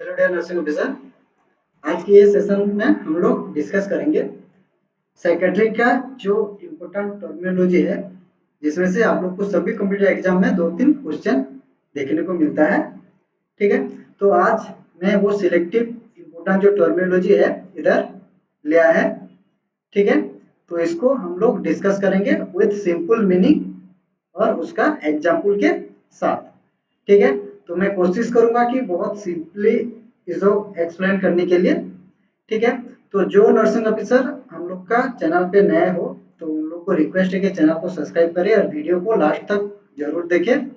Hello dear nursing officer. आज के ये सेशन में हम लोग डिस्कस करेंगे साइकेट्री का जो इम्पोर्टेंट टर्मिनोलॉजी है, जिसमें से आप लोग को सभी कंप्यूटर एग्जाम में 2-3 क्वेश्चन देखने को मिलता है। ठीक है, तो आज मैं वो सिलेक्टिव इम्पोर्टेंट जो टर्मिनोलॉजी है इधर लिया है। ठीक है, तो इसको हम लोग डिस्कस करेंगे विथ सिंपल मीनिंग और उसका एग्जाम्पल के साथ। ठीक है, तो मैं कोशिश करूंगा कि बहुत सिंपली इसको एक्सप्लेन करने के लिए। ठीक है, तो जो नर्सिंग ऑफिसर हम लोग का चैनल पे नए हो तो उन लोग को रिक्वेस्ट है कि चैनल को सब्सक्राइब करें और वीडियो को लास्ट तक जरूर देखें,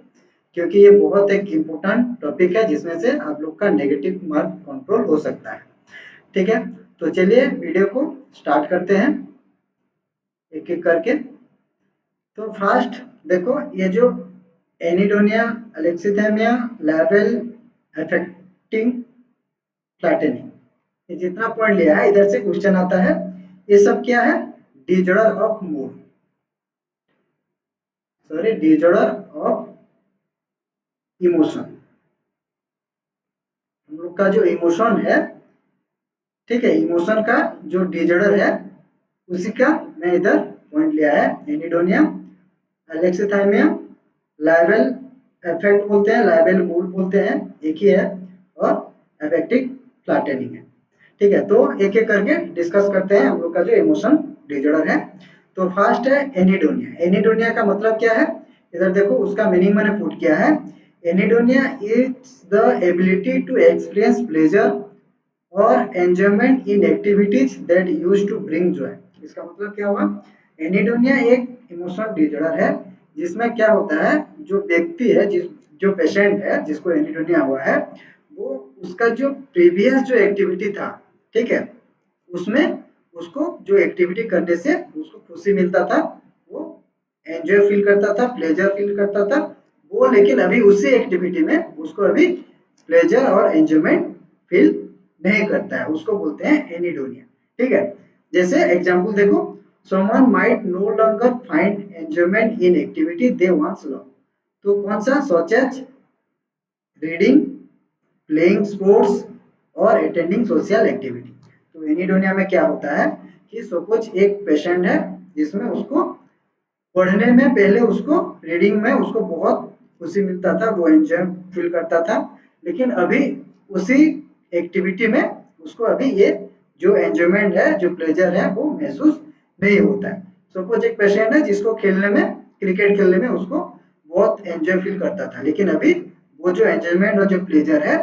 क्योंकि ये बहुत एक इम्पोर्टेंट टॉपिक है जिसमें से आप लोग का नेगेटिव मार्क कंट्रोल हो सकता है। ठीक है, तो चलिए वीडियो को स्टार्ट करते हैं एक एक करके। तो फर्स्ट देखो, ये जो एनिडोनिया, अलेक्सिथेमिया, लाबेल, अफेक्टिंग फ्लैटेनिंग, ये जितना पॉइंट लिया है इधर से क्वेश्चन आता है। ये सब क्या है? Disorder of mood, sorry disorder of emotion. हम लोग का जो इमोशन है, ठीक है, इमोशन का जो डिजॉर्डर है उसी का मैं इधर पॉइंट लिया है। एनिडोनिया, अलेक्सिथाइमिया, लाइबल अफेक्ट बोलते हैं, लाइबल मूड बोलते हैं, एक ही है, और अफेक्टिव फ्लैटेनिंग है। ठीक है, तो एक एक करके डिस्कस करते हैं हम लोग का जो इमोशन डिजॉर्डर है। तो फर्स्ट है एनिडोनिया। एनिडोनिया का मतलब क्या है? इधर देखो, उसका मीनिंग मैंने पुट किया है। Anhedonia is the ability to experience pleasure और enjoyment in activities that used to bring joy. इसका मतलब क्या हुआ? एनिडोनिया एक इमोशनल डिसऑर्डर है जिसमें क्या होता है, जो व्यक्ति है, जो पेशेंट है जिसको एनिडोनिया हुआ है, वो उसका जो प्रीवियस जो एक्टिविटी था, ठीक है, उसमें उसको जो एक्टिविटी करने से उसको खुशी मिलता था, वो एंजॉय फील करता था, प्लेजर फील करता था वो, लेकिन अभी उसी एक्टिविटी में उसको अभी प्लेजर और एंजॉयमेंट फील नहीं करता है, उसको बोलते हैं एनिडोनिया। ठीक है, जैसे एग्जांपल देखो, someone might no longer find enjoyment in activity they once loved। तो कौन सा? such as reading, playing sports और अटेंडिंग सोशल एक्टिविटी। तो एनिडोनिया में क्या होता है कि सपोज एक पेशेंट है जिसमें उसको पढ़ने में, पहले उसको रीडिंग में उसको बहुत खुशी मिलता था, वो एंजॉय फील करता था, लेकिन अभी उसी एक्टिविटी में उसको अभी ये जो एंजॉयमेंट है, जो प्लेजर है, वो महसूस नहीं होता है। सपोज एक पेशेंट है जिसको खेलने में, क्रिकेट खेलने में उसको बहुत एंजॉय फील करता था, लेकिन अभी वो जो एंजॉयमेंट और जो प्लेजर है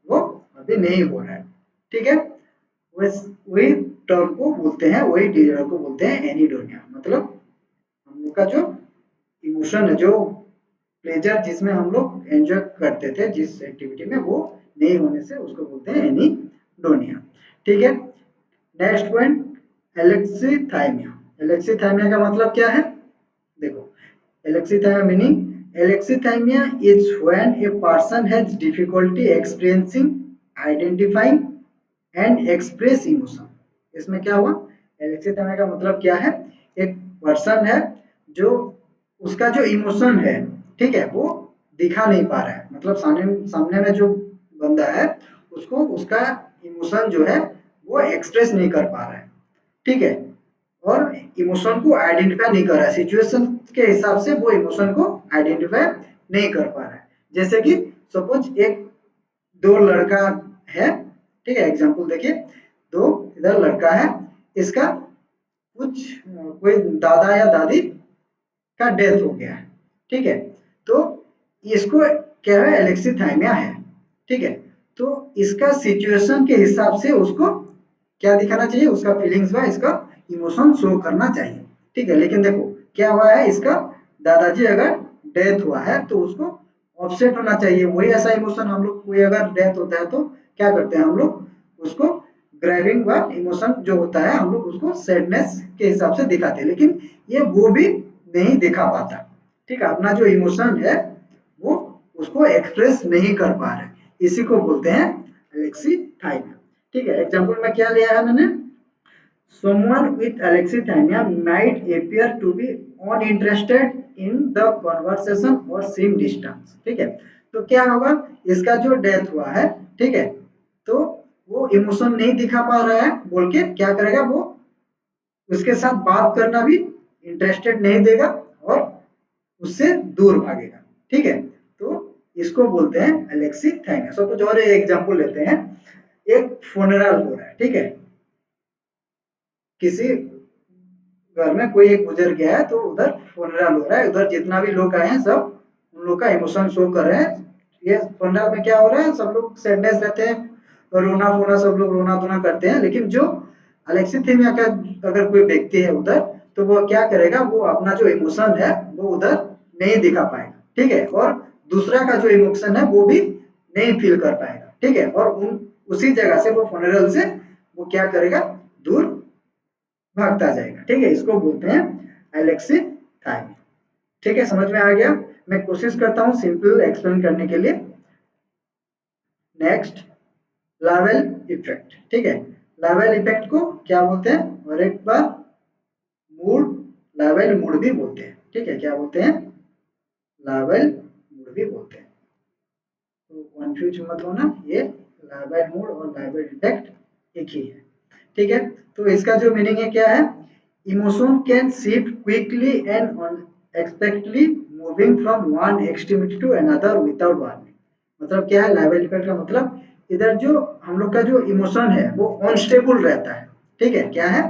वो अभी नहीं हो रहा है। ठीक है, वही टर्म को बोलते हैं, वही डिजॉर्डर को बोलते हैं एनिडोनिया। मतलब हम लोग का जो इमोशन है, जो प्लेजर जिसमें हम लोग एंजॉय करते थे जिस एक्टिविटी में, वो नहीं होने से उसको बोलते हैं एनिडोनिया। ठीक है, नेक्स्ट पॉइंट एलेक्सीथाइमिया। एलेक्सीथाइमिया का मतलब क्या है? देखो, alexithymia meaning, alexithymia is when a person has difficulty experiencing, identifying and express emotion. इसमें क्या हुआ? एलेक्सीथाइमिया का मतलब क्या है? एक पर्सन है जो, उसका जो इमोशन है, ठीक है, वो दिखा नहीं पा रहा है, मतलब सामने सामने में जो बंदा है उसको उसका इमोशन जो है वो एक्सप्रेस नहीं कर पा रहा है। ठीक है, और इमोशन को आइडेंटिफाई नहीं कर रहा है, सिचुएशन के हिसाब से वो इमोशन को आइडेंटिफाई नहीं कर पा रहा है। जैसे कि सपोज एक, दो लड़का है, ठीक है, एग्जांपल देखिए, दो इधर लड़का है, इसका कुछ कोई दादा या दादी का डेथ हो गया है। ठीक है, तो इसको क्या है? एलेक्सीथाइमिया है। ठीक है, तो इसका सिचुएशन के हिसाब से उसको क्या दिखाना चाहिए? उसका फीलिंग्स व इसका इमोशन शो करना चाहिए। ठीक है, लेकिन देखो क्या हुआ है, इसका दादाजी अगर डेथ हुआ है तो उसको ऑफसेट होना चाहिए। वही ऐसा इमोशन हम लोग, कोई अगर डेथ होता है तो क्या करते हैं हम लोग? उसको ग्राइविंग व इमोशन जो होता है हम लोग उसको सैडनेस के हिसाब से दिखाते हैं, लेकिन ये वो भी नहीं दिखा पाता। ठीक है, अपना जो इमोशन है वो उसको एक्सप्रेस नहीं कर पा रहे, इसी को बोलते हैं एलेक्सीथाइमिया। ठीक है, एग्जांपल में क्या लिया है मैंने? someone with alexithymia might appear to be uninterested in the conversation or seem distant। ठीक है, तो क्या होगा? इसका जो डेथ हुआ है, ठीक है, तो वो इमोशन नहीं दिखा पा रहा है बोल के क्या करेगा, वो उसके साथ बात करना भी इंटरेस्टेड नहीं देगा और उससे दूर भागेगा। ठीक है, तो इसको बोलते हैं एलेक्सीथाइमिया। सो कुछ और एग्जांपल लेते हैं। एक funeral हो रहा है, ठीक है, किसी घर में कोई एक गुजर गया है, तो उधर funeral हो रहा है, उधर जितना भी लोग आए हैं सब उन लोग का इमोशन शो कर रहे हैं। ये funeral में क्या हो रहा है, सब लोग सैडनेस रहते हैं, रोना फोना सब लोग रोना धोना करते हैं, लेकिन जो एलेक्सीथीमिया का अगर कोई व्यक्ति है उधर, तो वो क्या करेगा, वो अपना जो इमोशन है वो उधर नहीं दिखा पाएगा। ठीक है, और दूसरा का जो इमोशन है वो भी नहीं फील कर पाएगा। ठीक है, और उसी जगह से वो funeral से वो क्या करेगा, दूर भागता जाएगा। ठीक है, इसको बोलते हैं एलेक्सीथाइमिया। ठीक है, समझ में आ गया। मैं कोशिश करता हूँ सिंपल एक्सप्लेन करने के लिए। नेक्स्ट, लावेल इफेक्ट। ठीक है, लावेल इफेक्ट को क्या बोलते हैं, और एक बार मूड, लावेल मूड भी बोलते हैं। ठीक है, क्या बोलते हैं, लावेल मूड भी बोलते हैं। तो कंफ्यूज मत होना, ये लावेल मूड और लावेल इफेक्ट एक ही है। ठीक है, तो इसका जो मीनिंग है क्या है, emotion can shift quickly and unexpectedly moving from one extremity to another without warning. मतलब क्या है, लाइवल इफेक्ट का मतलब इधर जो हम लोग का जो इमोशन है वो अनस्टेबल रहता है। ठीक है, क्या है,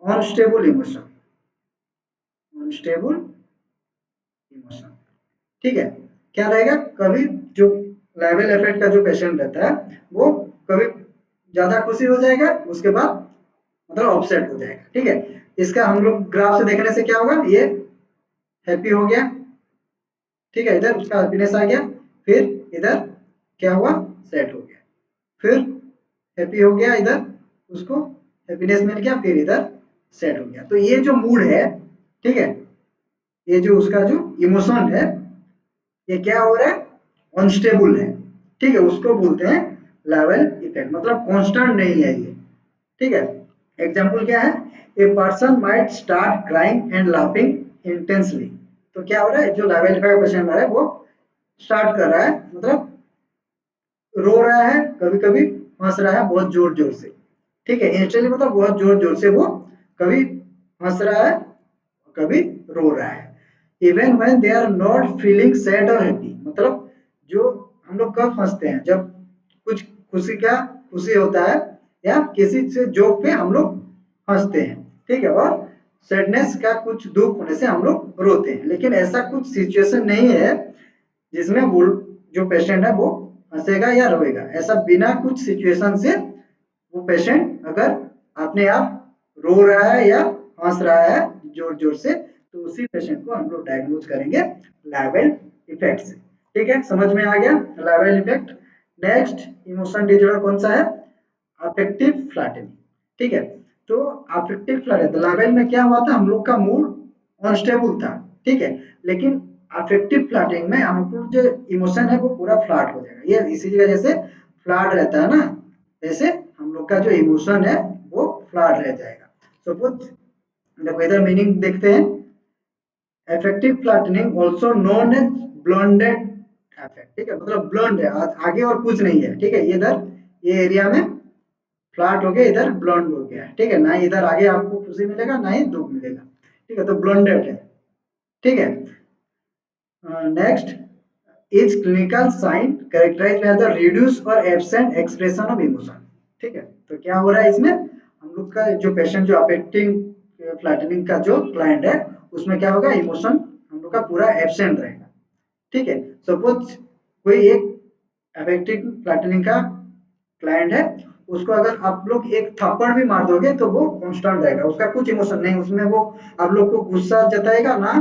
अनस्टेबल इमोशन, अनस्टेबल इमोशन। ठीक है, क्या रहेगा, कभी जो लाइवल इफेक्ट का जो पेशेंट रहता है वो कभी ज्यादा खुशी हो जाएगा, उसके बाद मतलब ऑफसेट हो जाएगा। ठीक है, इसका हम लोग ग्राफ से देखने से क्या होगा, ये हैप्पी हो गया, ठीक है, इधर उसका हैप्पीनेस आ गया, फिर इधर क्या हुआ, सेट हो गया, फिर हैप्पी हो गया, इधर उसको हैप्पीनेस मिल गया, फिर इधर सेट हो गया। तो ये जो मूड है, ठीक है, ये जो उसका जो इमोशन है, ये क्या हो रहा है, अनस्टेबल है। ठीक है, उसको बोलते हैं लेवल इफेक्ट, मतलब कांस्टेंट नहीं है ये। ठीक है, एग्जाम्पल क्या है, a person might start crying and laughing intensely. तो क्या हो रहा है, जो लेवल इफेक्ट पेशेंट है वो स्टार्ट कर रहा है, मतलब रो रहा है, कभी कभी हंस रहा है बहुत जोर जोर से। ठीक है, इंस्टेंटली मतलब बहुत जोर जोर से वो कभी हंस रहा है, कभी रो रहा है। Even when they are not feeling sad और हैप्पी, मतलब जो हम लोग कब हंसते हैं, जब कुछ खुशी होता है, या किसी से जोक पे हम लोग हंसते हैं। ठीक है, और सैडनेस का कुछ दुख होने से हम लोग रोते हैं। लेकिन ऐसा कुछ सिचुएशन नहीं है जिसमें वो जो पेशेंट है वो हंसेगा या रोएगा। ऐसा बिना कुछ सिचुएशन से वो पेशेंट अगर अपने आप रो रहा है या हंस रहा है जोर जोर से, तो उसी पेशेंट को हम लोग डायग्नोज करेंगे लाइवल इफेक्ट से। ठीक है, समझ में आ गया लाइवल इफेक्ट। नेक्स्ट इमोशन डिसऑर्डर कौन सा है, अफेक्टिव फ्लैटनिंग। ठीक है, तो अफेक्टिव फ्लैटनिंग, लाइवल में क्या हुआ था, हम लोग का मूड अनस्टेबल था। ठीक है, लेकिन अफेक्टिव फ्लैटनिंग में हम लोग जो इमोशन है वो पूरा फ्लैट हो जाएगा। ये इसी वजह से फ्लैट रहता है ना, जैसे हम लोग का जो इमोशन है वो फ्लैट रह जाएगा। सपोज देखो इधर मीनिंग देखते हैं, affective flattening also known as blunted affect. ठीक है, मतलब ब्लंड है, आगे और कुछ नहीं है। ठीक है, ये इधर ये एरिया में फ्लैट हो गया, इधर ब्लंड हो गया। ठीक है, ना इधर आगे आपको खुशी मिलेगा ना ही दुख मिलेगा। ठीक है, तो ब्लंडेड है। ठीक है, next is clinical sign characterized by the reduce और एब्सेंट एक्सप्रेशन ऑफ इमोशन। ठीक है, तो क्या हो रहा है इसमें, हम लोग का जो पेशेंट जो अफेक्टिंग फ्लैटनिंग का जो क्लाइंट है, उसमें क्या होगा, इमोशन हम लोग का पूरा एब्सेंट रहेगा। ठीक है, सपोज कोई एक अफेक्टिंग फ्लैटनिंग का क्लाइंट है, उसको अगर आप लोग एक थप्पड़ भी मार दोगे तो वो कांस्टेंट रहेगा, उसका कुछ इमोशन नहीं, उसमें वो आप लोग को गुस्सा जताएगा ना,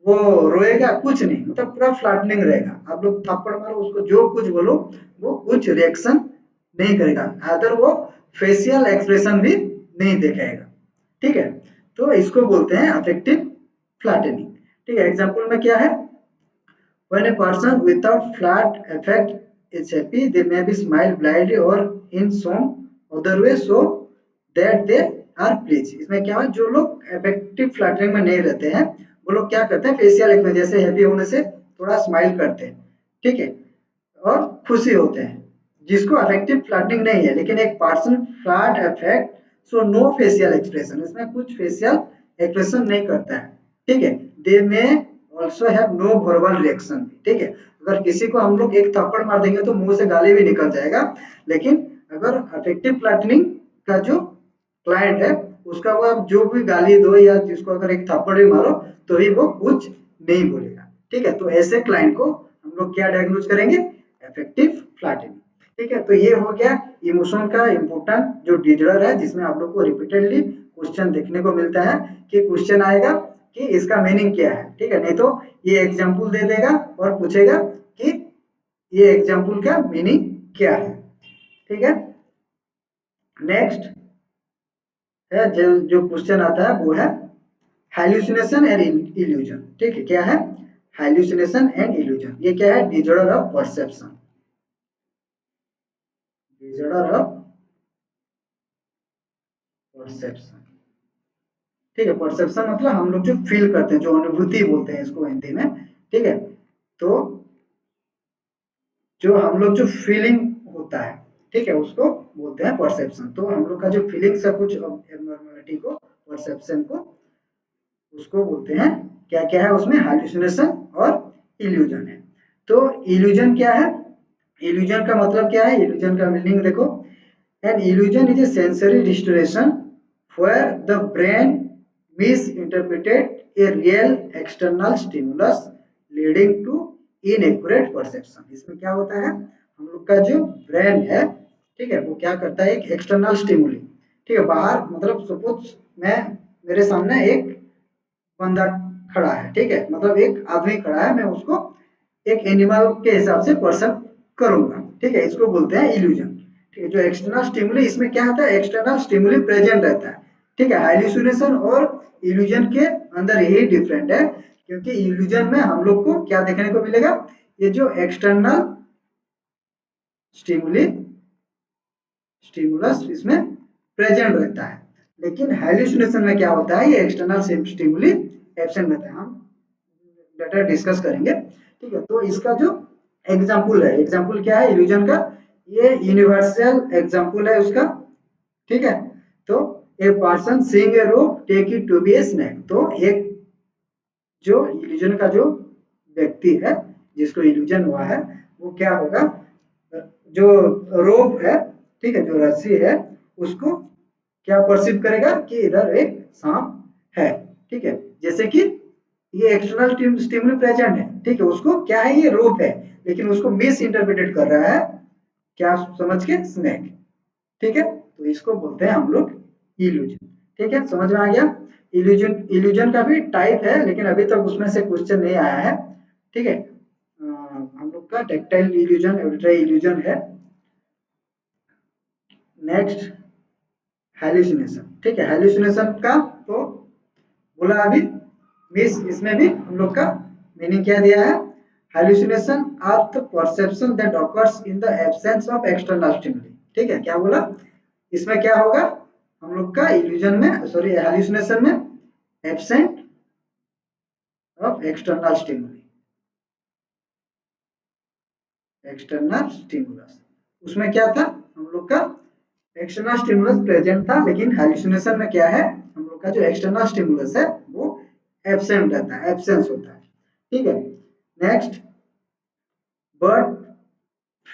वो रोएगा, कुछ नहीं, मतलब पूरा फ्लैटनिंग रहेगा। आप लोग थप्पड़ मारो उसको, जो कुछ बोलो वो कुछ रिएक्शन नहीं करेगा, अदर वो फेशियल एक्सप्रेशन भी नहीं दिखाएगा। ठीक है, तो इसको बोलते हैं अफेक्टिव फ्लैटनिंग। ठीक है, एग्जांपल में क्या है, when a person without flat affect is happy, they may be smile blindly or in some other way so that they are pleased। इसमें क्या है, जो लोग अफेक्टिव फ्लैटरिंग में नहीं रहते हैं वो लोग क्या करते हैं, फेशियल एक्सप्रेशन, जैसे हैप्पी होने से थोड़ा स्माइल करते हैं। ठीक है, और खुशी होते हैं, जिसको अफेक्टिव फ्लैटनिंग नहीं है, लेकिन एक person flat affect so no facial expression, इसमें कुछ फेशियल एक्सप्रेशन नहीं करता है, ठीक है। They may also have no verbal reaction, ठीक है। अगर किसी को हम लोग एक थप्पड़ मार देंगे तो मुंह से गाली भी निकल जाएगा, लेकिन अगर अफेक्टिव फ्लैटनिंग का जो क्लाइंट है उसका वो आप जो भी गाली दो या जिसको अगर एक थप्पड़ भी मारो तो भी वो कुछ नहीं बोलेगा, ठीक है। तो ऐसे क्लाइंट को हम लोग क्या डायग्नोज करेंगे, अफेक्टिव फ्लैटनिंग, ठीक है। तो ये हो गया इमोशन का इंपॉर्टेंट जो डिजॉर्डर है, जिसमें आप लोग को रिपीटेडली क्वेश्चन देखने को मिलता है कि क्वेश्चन आएगा कि इसका मीनिंग क्या है, ठीक है। नहीं तो ये एग्जाम्पल दे देगा और पूछेगा कि ये एग्जाम्पल का मीनिंग क्या है, ठीक है। नेक्स्ट है जो जो क्वेश्चन आता है वो है हाइल्यूसिनेशन एंड इल्यूजन, ठीक है। क्या है हाइल्यूसिनेशन एंड इल्यूजन, ये क्या है disorder of perception, disorder of perception, ठीक है। परसेप्शन मतलब हम लोग जो फील करते हैं, जो अनुभूति बोलते हैं इसको हिंदी में, ठीक है। तो जो हम लोग जो फीलिंग होता है, ठीक है, उसको बोलते हैं परसेप्शन। तो हम लोग का जो फीलिंग्स है कुछ एबनॉर्मलिटी को, परसेप्शन को, उसको बोलते हैं क्या क्या है उसमें हाल्यूसिनेशन और इल्यूजन है। तो इल्यूजन क्या है, इल्यूजन का मतलब क्या है, इल्यूजन का मीनिंग देखो, an illusion is a sensory distortion where the brain misinterpreted a real external stimulus leading to inaccurate perception। इसमें क्या होता है, हम लोग का जो ब्रेन है, ठीक है, वो क्या करता है एक एक्सटर्नल स्टिमुली, ठीक है, बाहर मतलब सपोज मैं मेरे सामने एक बंदा खड़ा है, ठीक है, मतलब एक आदमी खड़ा है, मैं उसको एक एनिमल के हिसाब से पर्सन करूंगा, ठीक है, इसको बोलते हैं इल्यूजन, ठीक है। जो एक्सटर्नल स्टिमुली, इसमें क्या होता है एक्सटर्नल स्टिमुली प्रेजेंट रहता है, ठीक है। हाइल्यूसिनेशन और इल्यूजन के अंदर यही डिफरेंट है, क्योंकि इल्यूजन में हम लोग को क्या देखने को मिलेगा, ये जो एक्सटर्नल स्टिमुली स्टिमुलस इसमें प्रेजेंट रहता है, लेकिन हाइल्यूसिनेशन में क्या होता है, ये एक्सटर्नल स्टिमुली एब्सेंट रहता है। हम बेटर डिस्कस करेंगे, ठीक है। तो इसका जो एग्जाम्पल है, एग्जाम्पल क्या है इल्यूजन का, ये यूनिवर्सल एग्जाम्पल है उसका, ठीक है। तो a person seeing a rope take it to be a snake, तो एक जो इल्यूजन का जो व्यक्ति है जिसको इल्यूजन हुआ है, वो क्या होगा, जो रोप है, ठीक है, जो रस्सी है, उसको क्या परसीव करेगा कि इधर एक सांप है, ठीक है। जैसे कि ये एक्सटर्नल स्टिमुली प्रेजेंट है, ठीक है, उसको क्या है ये रोप है, लेकिन उसको मिस इंटरप्रेटेड कर रहा है क्या समझ के स्नेक, ठीक है। तो इसको बोलते हैं हम लोग इल्यूजन, ठीक है, समझ में आ गया। इल्यूजन, इल्यूजन का भी टाइप है, लेकिन अभी तक उसमें से क्वेश्चन नहीं आया है, ठीक है। हम लोग का टेक्टाइल इल्यूजन, ऑडिटरी इल्यूजन है। नेक्स्ट हेलुसिनेशन, ठीक है। हेलुसिनेशन का तो बोला अभी, मिस इसमें भी हम लोग का मीनिंग क्या दिया है, hallucination are the perception that occurs in the absence of external stimuli, ठीक है। क्या बोला, इसमें क्या होगा, हम लोग का इल्यूजन में सॉरी हेलुसिनेशन में absent of external stimuli, external stimulus, उसमें क्या था हम लोग का एक्सटर्नल स्टिमुलस प्रेजेंट था, लेकिन हेलुसिनेशन में क्या है, हम लोग का जो एक्सटर्नल स्टिमुलस है वो एब्सेंट रहता है, एब्सेंस होता है, ठीक है। Next, but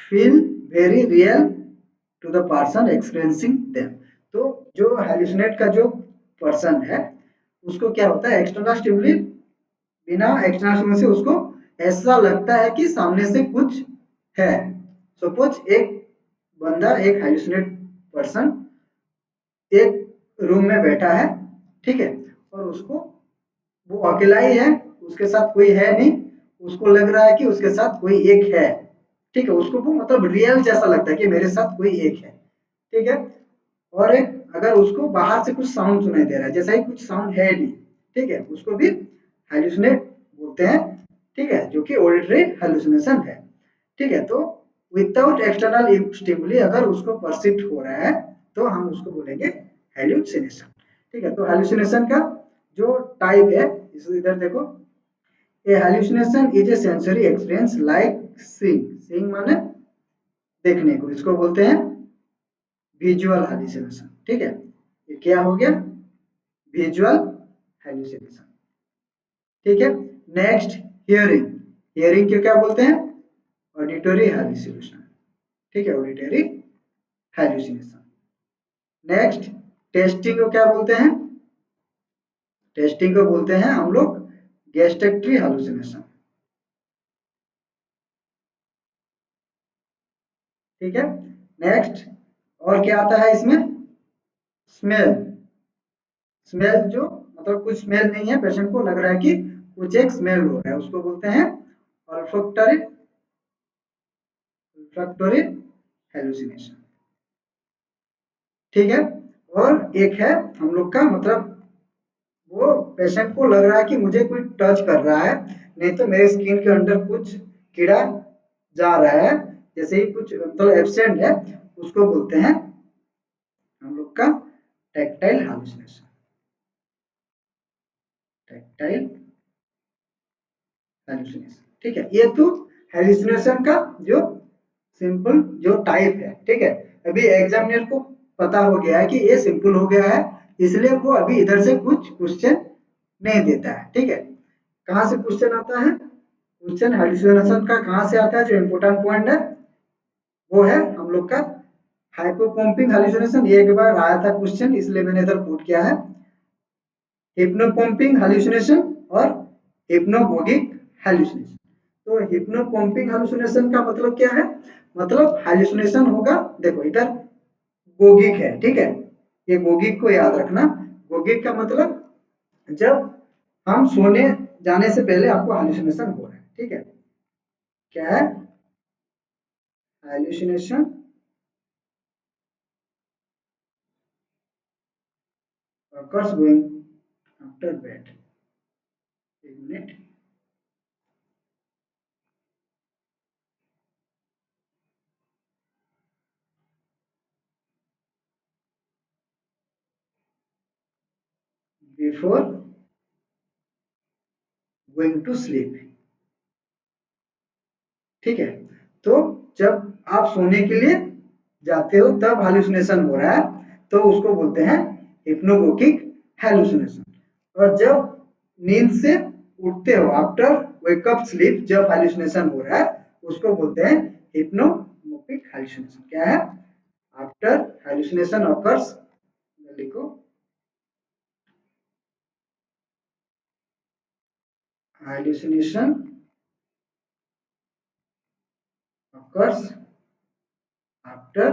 feel very real to the person experiencing them. तो जो हेलुसिनेट का जो पर्सन है उसको क्या होता है, एक्सटर्नल स्टिमुली, बिना एक्सटर्नल स्टिमुली से उसको ऐसा लगता है कि सामने से कुछ है। सपोज एक बंदा, एक हेलुसिनेट पर्सन एक रूम में बैठा है, ठीक है, और उसको वो अकेला ही है, उसके साथ कोई है नहीं, उसको लग रहा है कि उसके साथ कोई एक है, ठीक है, उसको वो मतलब रियल जैसा लगता है कि मेरे साथ कोई एक है, ठीक है। और एक अगर उसको बाहर से कुछ साउंड सुनाई दे रहा है, जैसा ही कुछ साउंड है नहीं, ठीक है, उसको भी हेलुसिनेट बोलते हैं, ठीक है, जो कि ऑडिटरी हेलुसिनेशन है, ठीक है। तो विदाउट एक्सटर्नल स्टिमुली अगर उसको परसिप्ट हो रहा है तो हम उसको बोलेंगे हेलुसिनेशन, ठीक है। तो हेलुसिनेशन का जो टाइप है, इधर देखो, a hallucination is a sensory experience like seeing, seeing माने देखने को, इसको बोलते हैं विजुअल हेलुसिनेशन। ठीक है, ये क्या हो गया, विजुअल हेलुसिनेशन। ठीक है, नेक्स्ट हियरिंग। हियरिंग को क्या बोलते हैं, ऑडिटरी हेलुसिनेशन। ठीक है, ऑडिटरी हेलुसिनेशन। नेक्स्ट टेस्टिंग को क्या बोलते हैं, टेस्टिंग को बोलते हैं हम लोग गैस्ट्रेक्टरी हेलुसिनेशन। ठीक है, नेक्स्ट और क्या आता है इसमें, स्मेल। स्मेल जो मतलब कुछ स्मेल नहीं है, पेशेंट को लग रहा है कि कुछ एक स्मेल हो रहा है, उसको बोलते हैं ऑल्फैक्टरी ऑल्फैक्टरी हेलुसिनेशन। ठीक है, और एक है हम लोग का मतलब वो पेशेंट को लग रहा है कि मुझे कोई टच कर रहा है, नहीं तो मेरे स्किन के अंदर कुछ कीड़ा जा रहा है, जैसे ही कुछ मतलब एब्सेंट है, उसको बोलते हैं हम लोग का टैक्टाइल हालुसिनेशन। Tactile hallucination. ठीक है, ये तो हेलुसिनेशन का जो सिंपल जो टाइप है। ठीक है, अभी एग्जामिनर को पता हो गया है कि ये सिंपल हो गया है, इसलिए वो अभी इधर से कुछ क्वेश्चन नहीं देता है। ठीक है, कहाँ से क्वेश्चन आता है, क्वेश्चन हेलुसिनेशन का कहाँ से आता है, जो इम्पोर्टेंट पॉइंट है वो है हम लोग का हाइपोपम्पिंग हेलुसिनेशन। ये एक बार आया था क्वेश्चन, इसलिए मैंने इधर पुट किया है। हिप्नोपम्पिंग हेलुसिनेशन और हिप्नोगोगिक हेलुसिनेशन। तो हिप्नोपम्पिंग हेलुसिनेशन का मतलब क्या है, मतलब हेलुसिनेशन होगा, देखो इधर गोगिक है। ठीक है, ये गोगिक को याद रखना। गोगिक का मतलब जब हम सोने जाने से पहले आपको हेलुसिनेशन हो रहा है। ठीक है, क्या है, hallucination occurs going after bed। एक minute, before going to sleep. ठीक है, तो जब आप सोने के लिए जाते हो तब हेलुसिनेशन हो रहा है, तो उसको बोलते हैं हिप्नोगोगिक हेलुसिनेशन। और जब नींद से उठते हो, आफ्टर वेकअप स्लीप, जब हेलुसिनेशन हो रहा है, उसको बोलते हैं हिप्नोगोगिक हेलुसिनेशन। क्या है, आफ्टर हेलुसिनेशन ऑकर्स, लिखो, hallucination occurs after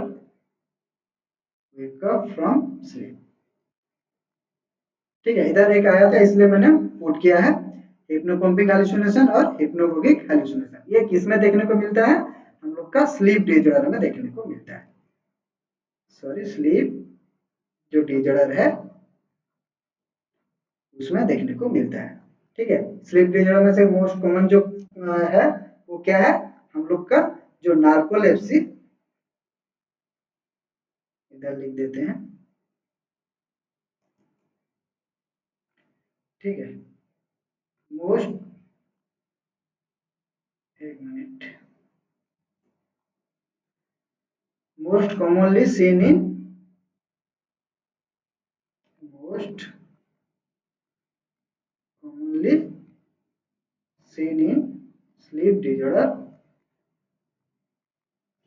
wake up from sleep. ठीक है, इधर एक आया था इसलिए मैंने पुट किया है हिप्नोपम्पिंग हेलुसिनेशन और हिप्नोगोगिक हेलुसिनेशन। ये किस में देखने को मिलता है, हम लोग का स्लीप डिजॉर्डर में देखने को मिलता है। सॉरी, स्लीप जो डिजॉर्डर है उसमें देखने को मिलता है। ठीक है, स्लीप डिजॉर्डर में से मोस्ट कॉमन जो है वो क्या है, हम लोग का जो नार्कोलेप्सी, इधर लिख देते हैं। ठीक है, मोस्ट, एक minute, most commonly seen in, most commonly seen in sleep disorder,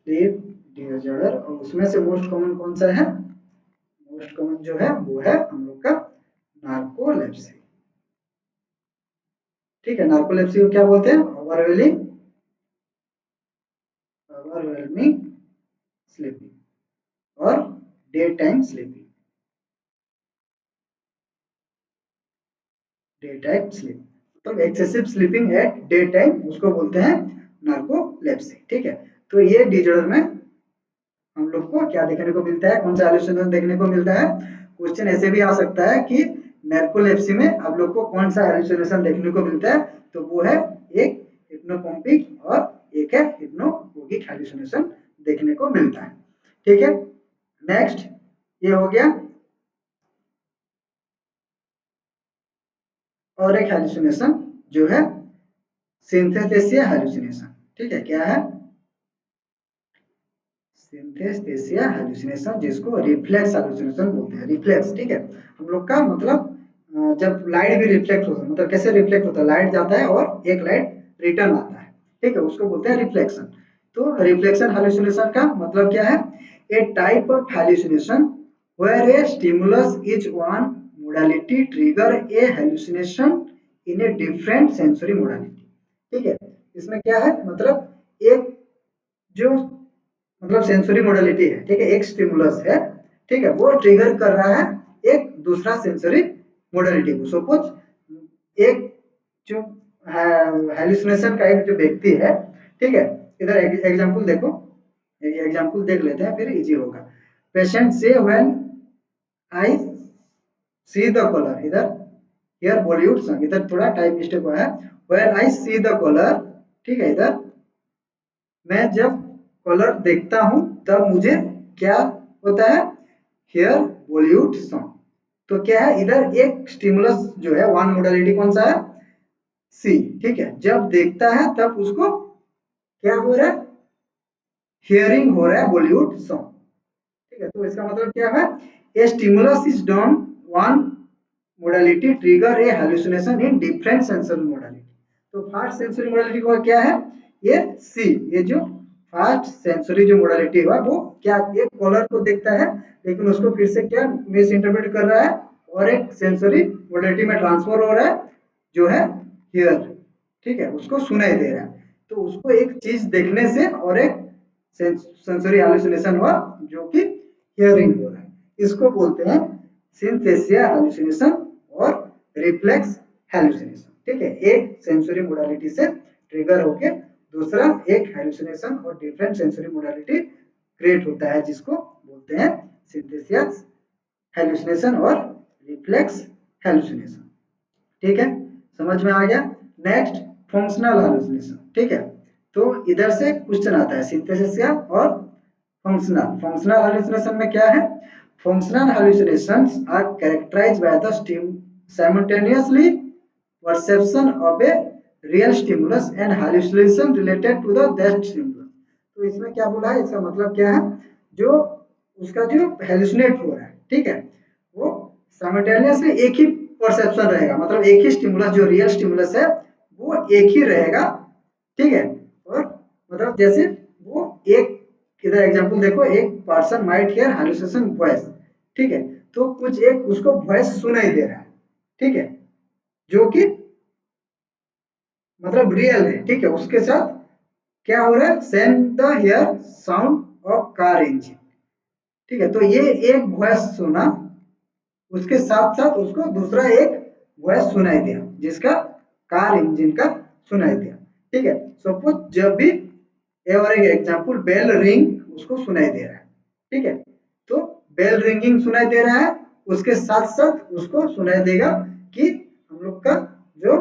sleep disorder, और उसमें से मोस्ट कॉमन कौन सा है, मोस्ट कॉमन जो है वो है हम लोग का नार्कोलेप्सी। ठीक है, नार्कोलेप्सी को क्या बोलते हैं, ओवरवेलमिंग स्लीपिंग और day time sleeping, day time sleep मतलब excessive sleeping at day time, उसको बोलते हैं नार्कोलेप्सी। ठीक है, तो ये डिजॉर्डर में हम लोग को क्या देखने को मिलता है, कौन सा हेलुसिनेशन देखने को मिलता है। क्वेश्चन ऐसे भी आ सकता है कि नार्कोलेप्सी में आप लोग को कौन सा हेलुसिनेशन देखने को मिलता है, तो वो है एक हिप्नोपम्पिक और एक है हिप्नोगोगिक हेलुसिनेशन देखने को मिलता है। ठीक है, नेक्स्ट ये हो गया, और एक हेलुसिनेशन जो है सिंथेसिया हेलुसिनेशन। ठीक है, क्या है, सिंथेसिया हेलुसिनेशन, जिसको रिफ्लेक्स हेलुसिनेशन बोलते हैं। रिफ्लेक्स, ठीक है, हम लोग का मतलब जब लाइट भी रिफ्लेक्ट होता है, मतलब कैसे रिफ्लेक्ट होता है, लाइट जाता है और एक लाइट रिटर्न आता है, ठीक है, उसको बोलते हैं रिफ्लेक्शन। तो रिफ्लेक्शन हेलुसिनेशन का मतलब क्या है? A type of hallucination where a stimulus is one modality trigger a hallucination in a different sensory modality, ठीक है। इसमें क्या है, मतलब एक जो मतलब सेंसरी मोडालिटी है, ठीक है, एक स्टिमुलस है, ठीक है, वो ट्रिगर कर रहा है एक दूसरा सेंसरी मोडालिटी को। सपोज एक जो हेलुसिनेशन का एक जो व्यक्ति है, ठीक है, इधर एग्जांपल देखो, एग्जांपल देख लेते हैं, फिर इजी होगा। पेशेंट से when I see the colour, इधर हियर बॉलीवुड सॉन्ग, इधर थोड़ा टाइप मिस्टेक हुआ है, when I see the colour, ठीक है, इधर मैं जब कलर देखता हूं तब मुझे क्या होता है, हियर बॉलीवुड सॉन्ग। तो क्या है, इधर एक स्टिमुलस जो है, वन मोडालिटी कौन सा है, सी, ठीक है, जब देखता है तब उसको क्या हो रहा है, हियरिंग हो रहा है बॉलीवुड सॉन्ग, ठीक है। तो इसका मतलब क्या है, ए stimulus is done one modality trigger a hallucination in different sensory modality। तो फर्स्ट सेंसरी मोडालिटी को क्या है, ये सी, ये जो फर्स्ट सेंसरी जो मोडालिटी हुआ वो क्या, एक कलर को देखता है लेकिन उसको फिर से क्या मिस इंटरप्रेट कर रहा है और एक सेंसरी मोडालिटी में ट्रांसफर हो रहा है जो है हियर, ठीक है, उसको सुनाई दे रहा है। तो उसको एक चीज देखने से और एक सेंसरी हेलुसिनेशन हुआ जो कि हियरिंग हो रहा है, इसको बोलते हैं सिंथेसिया हेलुसिनेशन और रिफ्लेक्स हेलुसिनेशन, ठीक है। एक सेंसरी मोडालिटी से ट्रिगर होके दूसरा एक हेलुसिनेशन और डिफरेंट सेंसरी मोडालिटी क्रिएट होता है, जिसको बोलते हैं सिंथेसिया हेलुसिनेशन और रिफ्लेक्स हेलुसिनेशन, ठीक है, समझ में आ गया। नेक्स्ट फंक्शनल हेलुसिनेशन, ठीक है। तो इधर से क्वेश्चन आता है सिंथेसिस और फंक्शनल। फंक्शनल हेलुसिनेशन में क्या है, functional hallucinations are characterized by the simultaneously perception of a real stimulus and hallucination related to the that stimulus। तो इसमें क्या बोला है, इसका मतलब क्या है, जो उसका जो हेलुसिनेट हो रहा है, ठीक है, वो साइमल्टेनियसली एक ही परसेप्शन रहेगा, मतलब एक ही स्टिमुलस, जो रियल स्टिमुलस है वो एक ही रहेगा, ठीक है। और मतलब जैसे वो एक, इधर एग्जांपल देखो, एक person might here hallucination voice, ठीक है, तो कुछ एक उसको वॉइस सुनाई दे रहा है, ठीक है, जो कि मतलब रियल है, ठीक है, उसके साथ क्या हो रहा है, send the here sound of car engine, ठीक है। तो ये एक वॉइस सुना, उसके साथ साथ उसको दूसरा एक वॉइस सुनाई दिया जिसका कार इंजन का सुनाई दिया, ठीक है। सपोज जब भी ये और एक एग्जांपल, बेल रिंग उसको सुनाई दे रहा है, ठीक है, तो बेल रिंगिंग सुनाई दे रहा है, उसके साथ साथ उसको सुनाई देगा कि हम लोग का जो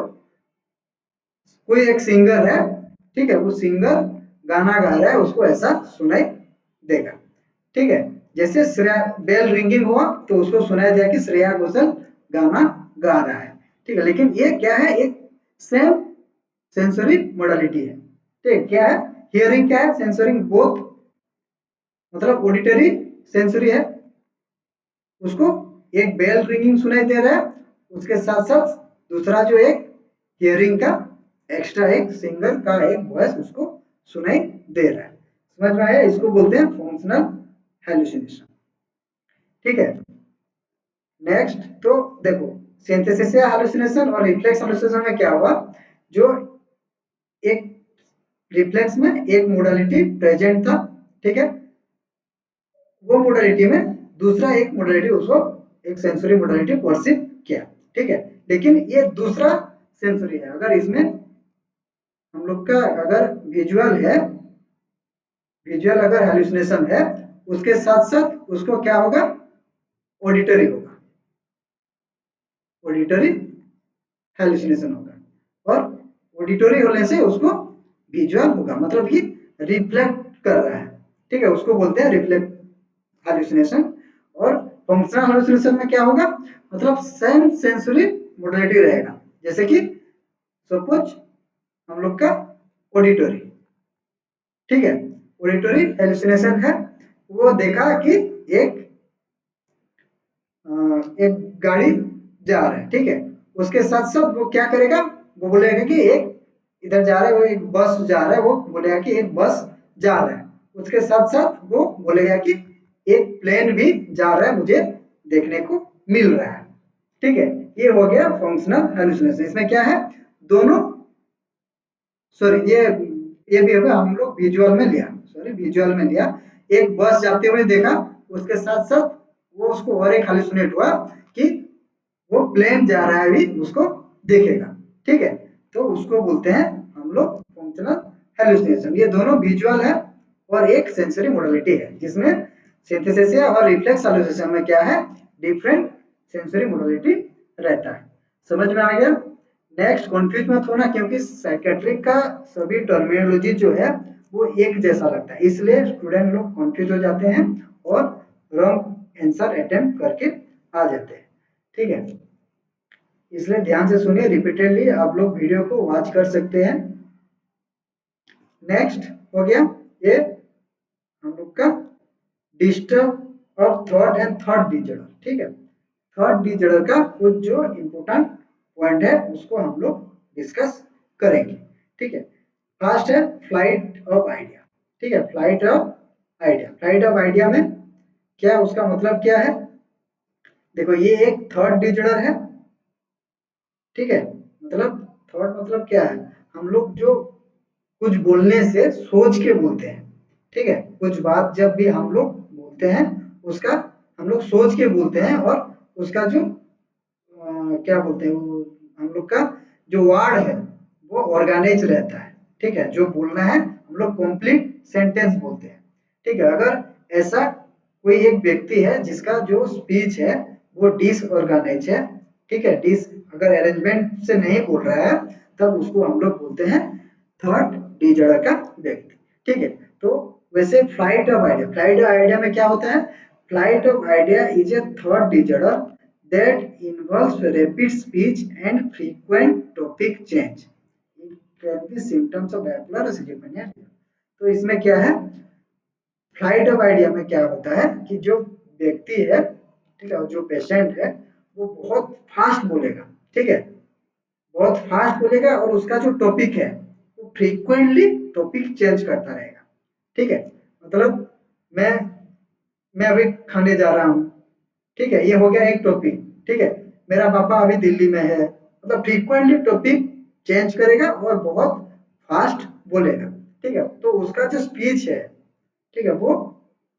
कोई एक सिंगर है, ठीक है, वो सिंगर गाना गा रहा है, उसको ऐसा सुनाई देगा, ठीक है। जैसे श्रेया बेल रिंगिंग हुआ तो उसको सुनाया दिया कि श्रेया घोषाल गाना गा रहा है, ठीक है, लेकिन ये क्या है, एक सेम सेंसरी मोडालिटी है, ठीक है। क्या है, हियरिंग क्या है, सेंसरिंग बोथ, मतलब ऑडिटरी सेंसरी है, उसको एक बेल रिंगिंग सुनाई दे रहा है, उसके साथ साथ दूसरा जो एक हियरिंग का एक्स्ट्रा एक सिंगर का एक वॉइस उसको सुनाई दे रहा है, समझ में आया, इसको बोलते हैं फंक्शनल हेलुसिनेशन, ठीक है। नेक्स्ट तो देखो, सिंथेसिस हेलुसिनेशन और रिफ्लेक्स हेलुसिनेशन में क्या हुआ, जो एक रिफ्लेक्स में एक मोडालिटी प्रेजेंट था, ठीक है, वो मोडालिटी में दूसरा एक मोडालिटी उसको एक सेंसरी मोडालिटी परसीव किया, ठीक है, लेकिन ये दूसरा सेंसरी है। अगर इसमें हम लोग का अगर विजुअल है, विजुअल अगर हेलुसिनेशन है, उसके साथ साथ उसको क्या होगा, ऑडिटरी होगा, ऑडिटरी हेलुसिनेशन होगा, और ऑडिटरी होने से उसको विजुअल होगा, मतलब ये रिफ्लेक्ट कर रहा है, ठीक है, उसको बोलते हैं रिफ्लेक्ट हेलुसिनेशन। और फंक्शनल हेलुसिनेशन में क्या होगा, मतलब सेम सेंसरी मोडालिटी रहेगा, जैसे कि सपोज हम लोग का ऑडिटरी, ठीक है, ऑडिटरी हेलुसिनेशन है, वो देखा कि एक एक गाड़ी जा रहा है, ठीक है। उसके साथ साथ वो क्या करेगा, वो बोलेगा कि एक इधर जा रहा है, वो एक बस जा रहा है, वो बोलेगा कि एक बस जा रहा है। उसके साथ साथ वो बोलेगा कि एक प्लेन भी जा रहा है, मुझे देखने को मिल रहा है, ठीक है। ये हो गया फंक्शनल हेलुसिनेशन। इसमें क्या है, दोनों, सॉरी ये भी अभी हम लोग विजुअल में लिया, सॉरी विजुअल में लिया। एक बस जाते हुए देखा, उसके साथ साथ वो उसको और एक हालुसिनेट हुआ कि वो प्लेन जा रहा है, भी उसको देखेगा, ठीक है। तो उसको बोलते हैं हम लोग फंक्शनल हेलुसिनेशन। ये दोनों विजुअल है और एक सेंसरी मोडालिटी है, जिसमें सिंथेसिस और रिफ्लेक्स हेलुसिनेशन में क्या है, डिफरेंट सेंसरी मोडालिटी रहता है। समझ में आ गया। नेक्स्ट, कंफ्यूज मत होना, क्योंकि साइकेट्रिक का सभी टर्मिनोलॉजी जो है वो एक जैसा लगता है, इसलिए स्टूडेंट लोग कंफ्यूज हो जाते हैं और रॉन्ग आंसर अटेम्प्ट करके आ जाते हैं, ठीक है। इसलिए ध्यान से सुनिए, रिपीटेडली आप लोग वीडियो को वॉच कर सकते हैं। नेक्स्ट हो गया ये हम लोग का disturb of thought and thought disorder, ठीक है। थॉट डिजॉर्डर का कुछ जो इंपोर्टेंट पॉइंट है उसको हम लोग डिस्कस करेंगे, ठीक है। फर्स्ट है फ्लाइट ऑफ आइडिया, ठीक है। Flight of idea, flight of idea में क्या, उसका मतलब क्या है, देखो ये एक थॉट डिजॉर्डर है, ठीक है। मतलब थॉट मतलब क्या है, हम लोग जो कुछ बोलने से सोच के बोलते हैं, ठीक है। कुछ बात जब भी हम लोग बोलते हैं, उसका हम लोग सोच के बोलते हैं, और उसका जो क्या बोलते हैं वो, हम लोग का जो वर्ड है वो ऑर्गेनाइज रहता है, ठीक है। जो बोलना है हम लोग कंप्लीट सेंटेंस बोलते हैं, ठीक है। अगर ऐसा कोई एक व्यक्ति है जिसका जो स्पीच है वो डिसऑर्गेनाइज है, ठीक है, डिस अगर अरेंजमेंट से नहीं बोल रहा है, तब उसको हम लोग बोलते हैं थर्ड डिजॉर्डर का व्यक्ति, ठीक है। तो वैसे flight of idea, flight of idea में क्या होता है, flight of idea is a third disorder that involves rapid speech and frequent topic change. It can be symptoms of bipolar or schizophrenia. तो इसमें क्या है, फ्लाइट ऑफ आइडिया में क्या होता है कि जो व्यक्ति है, ठीक है, जो पेशेंट है वो बहुत फास्ट बोलेगा, ठीक है, बहुत फास्ट बोलेगा, और उसका जो टॉपिक है वो फ्रीक्वेंटली टॉपिक चेंज करता रहेगा, ठीक है। मतलब मैं मैं अभी खाने जा रहा हूँ, ठीक है, ये हो गया एक टॉपिक, ठीक है। मेरा पापा अभी दिल्ली में है, मतलब फ्रीक्वेंटली टॉपिक चेंज करेगा और बहुत फास्ट बोलेगा, ठीक है। तो उसका जो स्पीच है, ठीक है, वो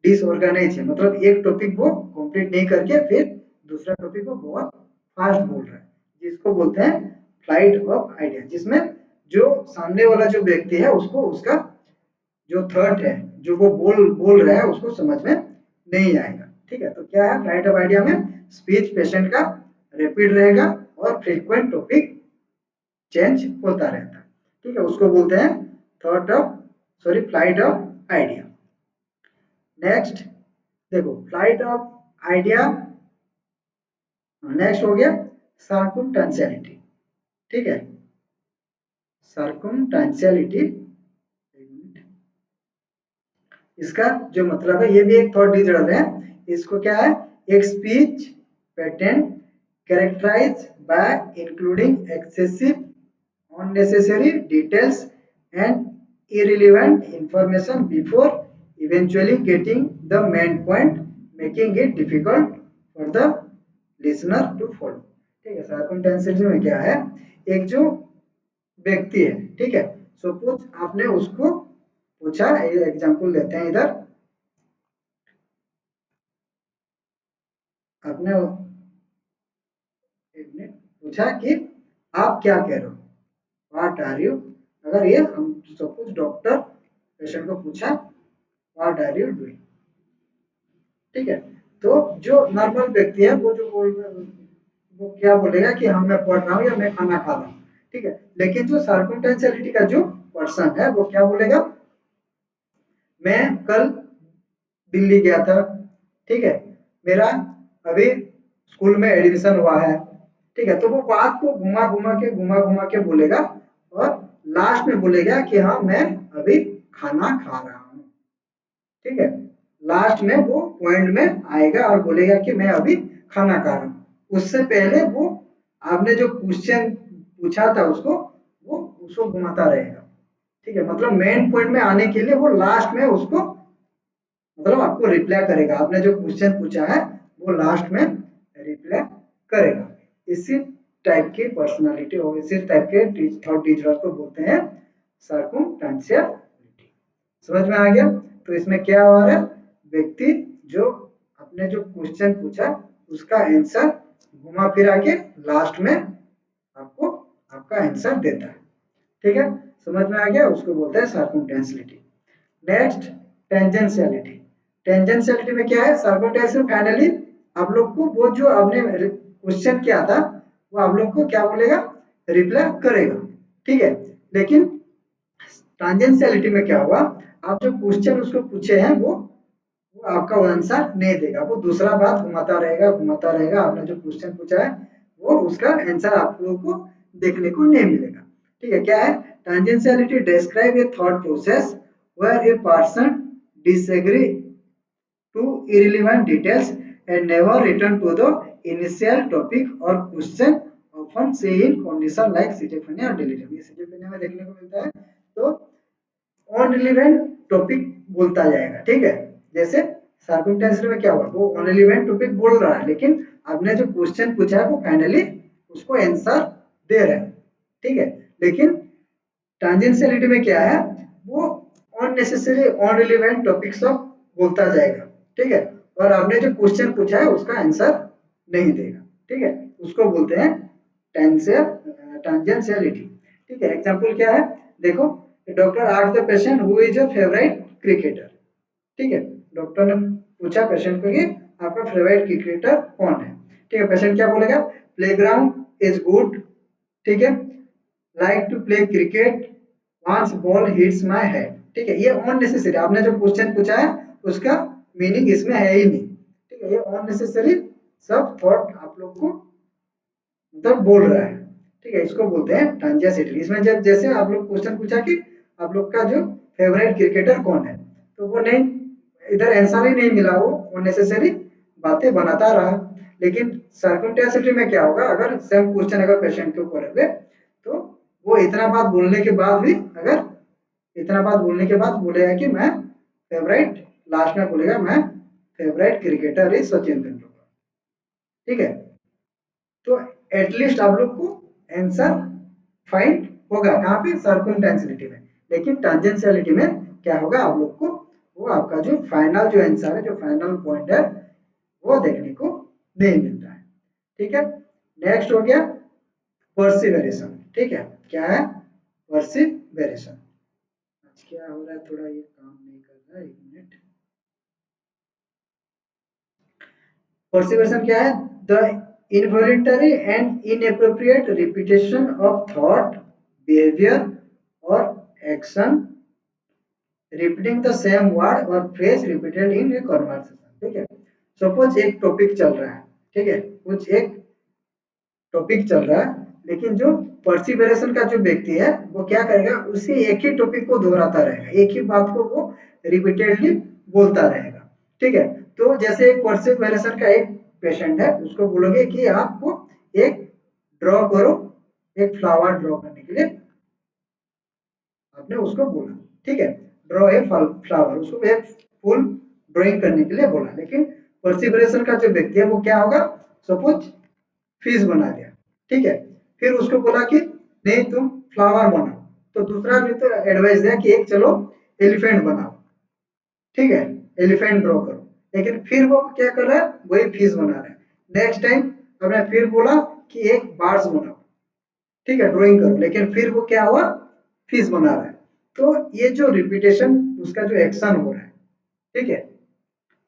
डिसऑर्गेनाइज है, मतलब एक टॉपिक वो कंप्लीट नहीं करके फिर दूसरा टॉपिक वो बहुत फास्ट बोल रहा है, जिसको बोलते हैं फ्लाइट ऑफ आइडिया, जिसमें जो सामने वाला जो व्यक्ति है उसको उसका जो थर्ड है, जो वो बोल बोल रहा है, उसको समझ में नहीं आएगा, ठीक है। तो क्या है, फ्लाइट ऑफ आइडिया में स्पीच पेशेंट का रैपिड रहेगा और फ्रीक्वेंट टॉपिक चेंज होता रहता है, ठीक है। उसको बोलते हैं thought of, sorry, flight of idea. Next देखो, फ्लाइट ऑफ आइडिया, नेक्स्ट हो गया सर्कमटेंशियलिटी, ठीक है। सर्कमटेंशियलिटी, इसका जो मतलब है, ये भी एक थॉट डिजॉर्डर है। इसको क्या है, एक speech pattern characterize by including excessive unnecessary details and irrelevant information before eventually getting the main point, making it difficult for the listener to follow, ठीक है। सर्कमटेंशियलिटी में क्या है, एक जो व्यक्ति है, ठीक है, सपोज आपने उसको पूछा, एग्जांपल लेते हैं इधर, आपने एक मिनट पूछा कि आप क्या कह रहे हो, व्हाट आर यू, अगर ये हम सपोज डॉक्टर पेशेंट को पूछा व्हाट आर यू डूइंग, ठीक है। तो जो नॉर्मल व्यक्ति है वो जो बोल वो क्या बोलेगा कि हाँ मैं पढ़ रहा हूँ या मैं खाना खा रहा हूँ, ठीक है। लेकिन जो सर्कमटेंशियलिटी का जो पर्सन है वो क्या बोलेगा, मैं कल दिल्ली गया था, ठीक है, मेरा अभी स्कूल में एडमिशन हुआ है, ठीक है। तो वो बात को घुमा घुमा के बोलेगा, और लास्ट में बोलेगा कि हाँ मैं अभी खाना खा रहा हूँ, ठीक है। लास्ट में वो पॉइंट में आएगा और बोलेगा कि मैं अभी खाना खा रहा हूँ। उससे पहले वो आपने जो क्वेश्चन पूछा था उसको वो उसको घुमाता रहेगा। ठीक है, मतलब मेन पॉइंट में आने के लिए वो लास्ट में उसको मतलब आपको रिप्लाई करेगा। आपने जो क्वेश्चन पूछा है वो लास्ट में रिप्लाई करेगा। इसी टाइप की पर्सनालिटी और इसी टाइप के थॉट डिजॉर्डर को बोलते हैं सर्कमस्टेंशियलिटी। समझ में आ गया? तो इसमें क्या हो रहा है, व्यक्ति जो अपने जो क्वेश्चन पूछा उसका आंसर घुमा फिरा के लास्ट में आपको आपका आंसर देता है। ठीक है, समझ में आ गया? उसको बोलते हैं सर्कमस्टेंशियलिटी। नेक्स्ट, टेंजेंशियलिटी। टेंजेंशियलिटी में क्या है, सर्कमस्टेंशियल फाइनली आप लोग को वो जो आपने क्वेश्चन किया था वो आप लोग को क्या बोलेगा, रिप्लाई करेगा। ठीक है, लेकिन टेंजेंशियलिटी में क्या हुआ, आप जो क्वेश्चन उसको पूछे हैं वो आपका आंसर नहीं देगा, वो दूसरा बात घुमाता रहेगा। आपने जो क्वेश्चन पूछा है वो उसका आंसर आप लोगों को देखने को नहीं मिलेगा। ठीक है, क्या है, tangentiality describe a thought process where a person disagree to irrelevant details and never return to the initial topic or question, often say in condition like schizophrenia or delirium। ये schizophrenia में देखने को मिलता है। तो ऑन रिलेवेंट टॉपिक बोलता जाएगा। ठीक है, जैसे सर्कमस्टेंस में क्या हुआ, वो ऑन रिलेवेंट टॉपिक बोल रहा है लेकिन आपने जो क्वेश्चन पूछा है वो फाइनली उसको आंसर दे रहा है। ठीक है, लेकिन टेंजेंशियलिटी में क्या है, वो अननेसेसरी अनरिलेवेंट टॉपिक सब बोलता जाएगा। ठीक है, और आपने जो क्वेश्चन पूछा है उसका आंसर नहीं देगा। ठीक है, उसको बोलते हैं टेंजेंशियलिटी। ठीक है, एग्जांपल क्या है, देखो, doctor asked the patient who is your favourite cricketer. ठीक है, डॉक्टर ने पूछा पेशेंट को कि आपका फेवरेट क्रिकेटर कौन है। ठीक है, पेशेंट क्या बोलेगा, प्लेग्राउंड इज गुड। ठीक है, like to play cricket once ball hits my head. ठीक है, ये अननेसेसरी आपने जो क्वेश्चन पूछा है उसका मीनिंग इसमें है ही नहीं। ठीक है, ये अननेसेसरी सब थॉट आप लोग को मतलब बोल रहा है। ठीक है, इसको बोलते हैं टेंजेंशियलिटी। इसमें जब जैसे आप लोग क्वेश्चन पूछा कि आप लोग का जो फेवरेट क्रिकेटर कौन है, तो वो नहीं, इधर आंसर ही नहीं मिला, वो अननेसेसरी बातें बनाता रहा। लेकिन सर्कमस्टेंशियलिटी में क्या होगा, अगर सेम क्वेश्चन अगर पेशेंट के ऊपर है तो वो इतना बात बोलने के बाद भी, अगर इतना बात बोलने के बाद बोलेगा कि मैं फेवरेट, लास्ट में बोलेगा मैं favourite cricketer is Sachin Tendulkar. ठीक है, तो एटलीस्ट आप लोग को आंसर फाइंड होगा कहाँ पे, सर्कमस्टेंशियलिटी में। लेकिन टेंजेंशियलिटी में क्या होगा, आप लोग को वो आपका जो फाइनल जो आंसर है, जो फाइनल पॉइंट है वो देखने को नहीं मिलता है। ठीक है, नेक्स्ट हो गया परसिवेरेशन। ठीक है, क्या है, परसिवेरेशन। आज क्या हो रहा है, थोड़ा ये काम नहीं कर रहा है, एक मिनट। परसिवेशन क्या है, the involuntary and inappropriate repetition of thought, behaviour और action, repeating the same word और phrase repeated in a conversation. ठीक है, सपोज एक टॉपिक चल रहा है। ठीक है, कुछ एक टॉपिक चल रहा है, लेकिन जो परसिवेरेशन का जो व्यक्ति है वो क्या करेगा, उसी एक ही टॉपिक को दोहराता रहेगा, एक ही बात को वो रिपीटेडली बोलता रहेगा। ठीक है, तो जैसे एक परसिवेरेशन का एक पेशेंट है, उसको बोलोगे कि आपको एक ड्रॉ करो, एक फ्लावर ड्रॉ करने के लिए आपने उसको बोला। ठीक है, ड्रॉ ए फ्लावर, उसको एक फुल ड्राइंग करने के लिए बोला। लेकिन परसिवेरेशन का जो व्यक्ति है वो क्या होगा, सपोज फिश बना दिया। ठीक है, फिर उसको बोला कि नहीं तुम फ्लावर बनाओ, तो दूसरा भी तो एडवाइस दिया कि एक चलो एलिफेंट बनाओ। ठीक है, एलिफेंट ड्रॉ करो, लेकिन फिर वो क्या कर रहा है, वही फिश बना रहा है। नेक्स्ट टाइम हमने फिर बोला कि एक बार्स बनाओ, ठीक है, ड्राइंग करो, लेकिन फिर वो क्या हुआ, फिश बना रहा है। तो ये जो रिपीटेशन, उसका जो एक्शन हो रहा है। ठीक है,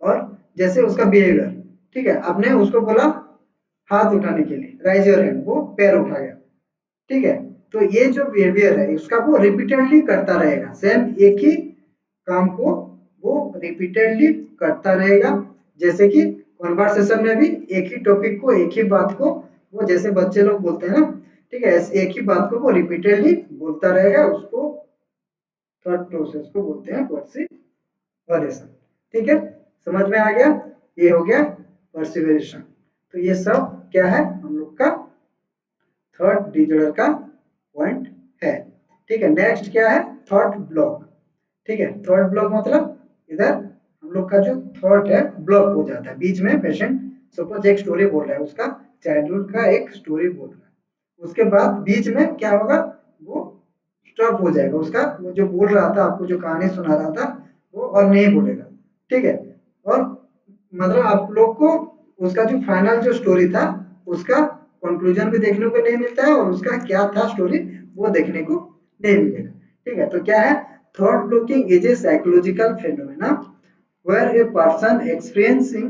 और जैसे उसका बिहेवियर। ठीक है, आपने उसको बोला हाथ उठाने के लिए, राइज योर हैंड, वो पैर उठा गया। ठीक है, तो ये जो बिहेवियर है उसका वो रिपीटेडली करता रहेगा, सेम एक ही काम को वो रिपीटेडली करता रहेगा। जैसे कि कन्वर्सेशन में भी एक ही टॉपिक को, एक ही बात को वो, जैसे बच्चे लोग बोलते हैं ना, ठीक है, ऐसे एक ही बात को वो रिपीटेडली बोलता रहेगा, उसको थॉट प्रोसेस को बोलते हैं परसिवरेशन। ठीक है, समझ में आ गया? ये हो गया परसिवरेशन। तो ये सब क्या है हम लोग का थर्ड डिजॉर्डर का पॉइंट है। ठीक है, नेक्स्ट क्या है थॉट ब्लॉक। ठीक है, थॉट ब्लॉक मतलब इधर हम लोग का जो थॉट है ब्लॉक हो जाता है बीच में। पेशेंट सपोज एक स्टोरी बोल रहा है, उसका चाइल्डहुड का एक स्टोरी बोल रहा है, उसके बाद बीच में क्या होगा वो स्टॉप हो जाएगा, उसका वो जो बोल रहा था आपको जो कहानी सुना रहा था वो और नहीं बोलेगा। ठीक है, और मतलब आप लोग को उसका जो फाइनल जो स्टोरी था उसका कंक्लूजन भी देखने को नहीं मिलता है और उसका क्या था स्टोरी वो देखने को नहीं मिलेगा। ठीक है, तो क्या है thought blocking is a psychological phenomena where a person experiencing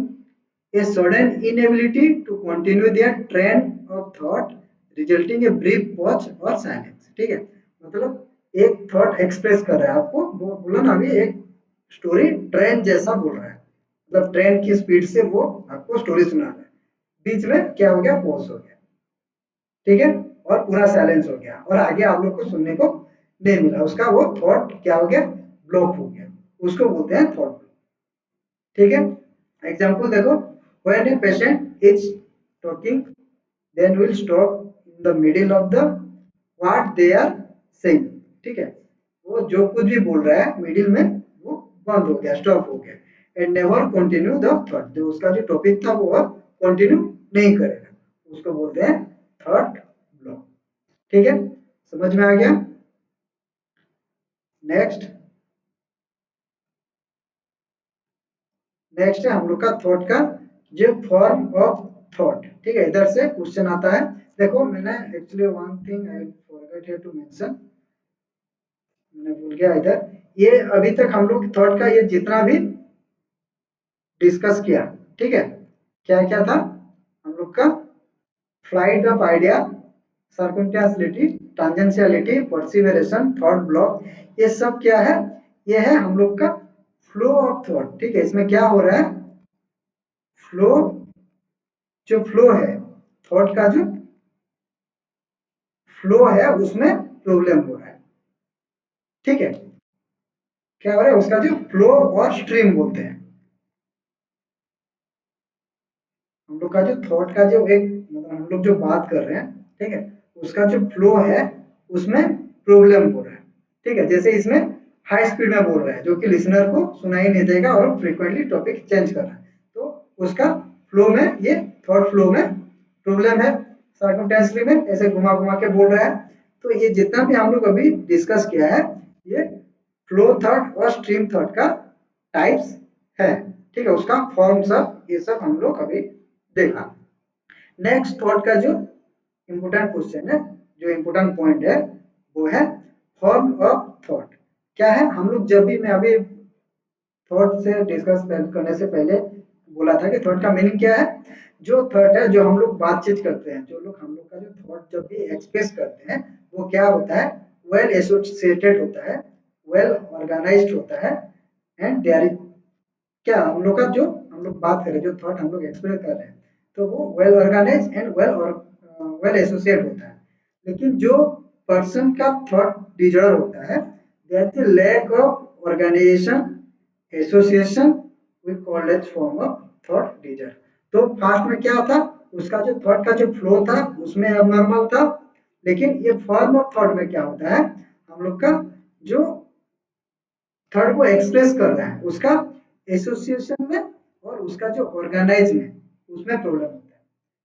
a sudden inability to continue their train of thought resulting a brief pause or silence। ठीक है, मतलब एक थॉट एक्सप्रेस कर रहा है आपको, वो बोला ना अभी एक स्टोरी ट्रेन जैसा बोल रहा है, मतलब ट्रेन की स्पीड से वो आपको स्टोरी सुना रहा है, बीच में क्या हो गया पॉज हो गया। ठीक है, और पूरा साइलेंस हो गया और आगे आप लोग को सुनने को नहीं मिला, उसका वो थॉट क्या हो गया ब्लॉक हो गया, उसको बोलते हैं थॉट। ठीक है, एग्जाम्पल देखो when a patient is talking then will stop in the middle of the what they are saying. ठीक है, वो जो कुछ भी बोल रहा है मिडिल में वो बंद हो गया स्टॉप हो गया and never continue the thought, जो उसका जो टॉपिक था वो अब कंटिन्यू नहीं करेगा, उसको बोलते हैं थॉट ब्लॉक। ठीक है, समझ में आ गया? नेक्स्ट नेक्स्ट है हम लोग का थॉट का जो फॉर्म ऑफ थॉट। ठीक है, इधर से क्वेश्चन आता है। देखो मैंने actually one thing I forgot here to mention, मैंने भूल गया इधर। ये अभी तक हम लोग थॉट का ये जितना भी डिस्कस किया, ठीक है, क्या क्या था हम लोग का flight of idea, circumstantiality, tangentiality, perseveration, thought block, ये सब क्या है ये है हम लोग का फ्लो ऑफ थॉट। ठीक है, इसमें क्या हो रहा है फ्लो, जो फ्लो है थॉट का जो फ्लो है उसमें प्रॉब्लम हो रहा है। ठीक है, क्या हो रहा है उसका जो फ्लो और स्ट्रीम बोलते हैं हम लोग का जो थॉट का जो एक मतलब हम लोग जो बात कर रहे हैं, ठीक है, उसका जो फ्लो है उसमें प्रॉब्लम हो रहा है। ठीक है, जैसे इसमें हाई स्पीड में बोल रहा है जो कि लिसनर को सुनाई नहीं देगा और फ्रीक्वेंटली टॉपिक चेंज कर रहा है, तो उसका फ्लो में ये थॉट फ्लो में प्रॉब्लम है। साइमल्टेनियसली में ऐसे घुमा घुमा के बोल रहा है। तो ये जितना भी हम लोग अभी डिस्कस किया है ये फ्लो थॉट और स्ट्रीम थॉट का टाइप्स है। ठीक है, उसका फॉर्म सब ये सब हम लोग अभी देखा। नेक्स्ट थॉट का जो इम्पोर्टेंट क्वेश्चन है, जो इम्पोर्टेंट पॉइंट है वो है फॉर्म ऑफ थॉट। क्या है हम लोग जब भी मैं अभी थॉट से डिस्कस करने से पहले बोला था कि थॉट का मीनिंग क्या है। जो थॉट है जो हम लोग बातचीत करते हैं, जो लोग हम लोग का जो थॉट जब भी एक्सप्रेस करते हैं वो क्या होता है वेल एसोसिएटेड होता है, वेल ऑर्गेनाइज्ड होता है एंड देयर इज क्या हम लोग का जो हम लोग बात करें जो थॉट हम लोग एक्सप्रेस कर रहे हैं तो वो well organise and well associate होता है। लेकिन जो पर्सन का थॉट डिजॉर्डर होता है there is lack of organisation association we called as form of thought disorder. तो फास्ट में क्या था उसका जो थॉट का जो फ्लो था उसमें अबनॉर्मल था, लेकिन ये फॉर्म ऑफ थॉट में क्या होता है हम लोग का जो थर्ड को एक्सप्रेस कर रहा है उसका एसोसिएशन में और उसका जो ऑर्गेनाइज में उसमें प्रॉब्लम होता है।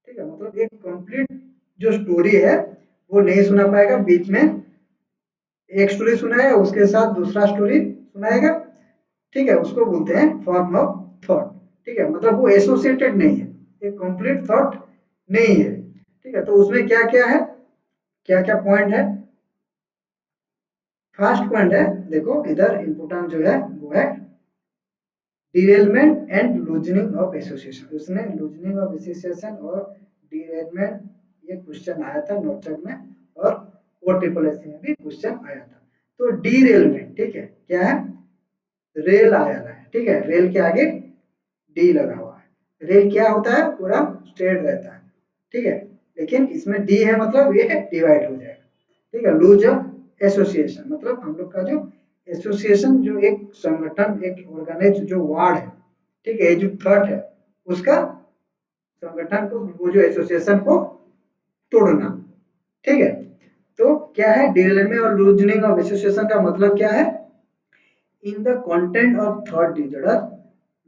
ठीक है, मतलब एक कंप्लीट जो स्टोरी है वो नहीं सुना पाएगा, बीच में एक स्टोरी सुनाएगा उसके साथ दूसरा स्टोरी सुनाएगा। ठीक है, उसको बोलते हैं फॉर्म ऑफ थॉट। ठीक है, मतलब वो एसोसिएटेड नहीं है, एक कंप्लीट थॉट नहीं है। ठीक है, तो उसमें क्या क्या है क्या क्या पॉइंट है। फर्स्ट पॉइंट है देखो इधर इंपोर्टेंट जो है वो है derailment and loosening of association. उसने लूजनिंग ऑफ एसोसिएशन और डिरेलमेंट ये क्वेश्चन आया था नोटचक में और ओ ट्रिपल एस में भी क्वेश्चन आया था। तो डिरेलमेंट ठीक है क्या है रेल आया है, ठीक है, रेल के आगे डी लगा हुआ है। रेल क्या होता है पूरा स्ट्रेट रहता है, ठीक है, लेकिन इसमें डी है मतलब ये डिवाइड हो जाएगा। ठीक है, लूज ऑफ एसोसिएशन मतलब हम लोग का जो एसोसिएशन जो एक संगठन एक ऑर्गेनाइज जो वार्ड है ठीक है, ये जो थॉट है उसका संगठन को, वो जो एसोसिएशन को तोड़ना। ठीक है, तो क्या है डिरेलमेंट और लूजनिंग ऑफ एसोसिएशन का मतलब क्या है? In the content of thought disorder,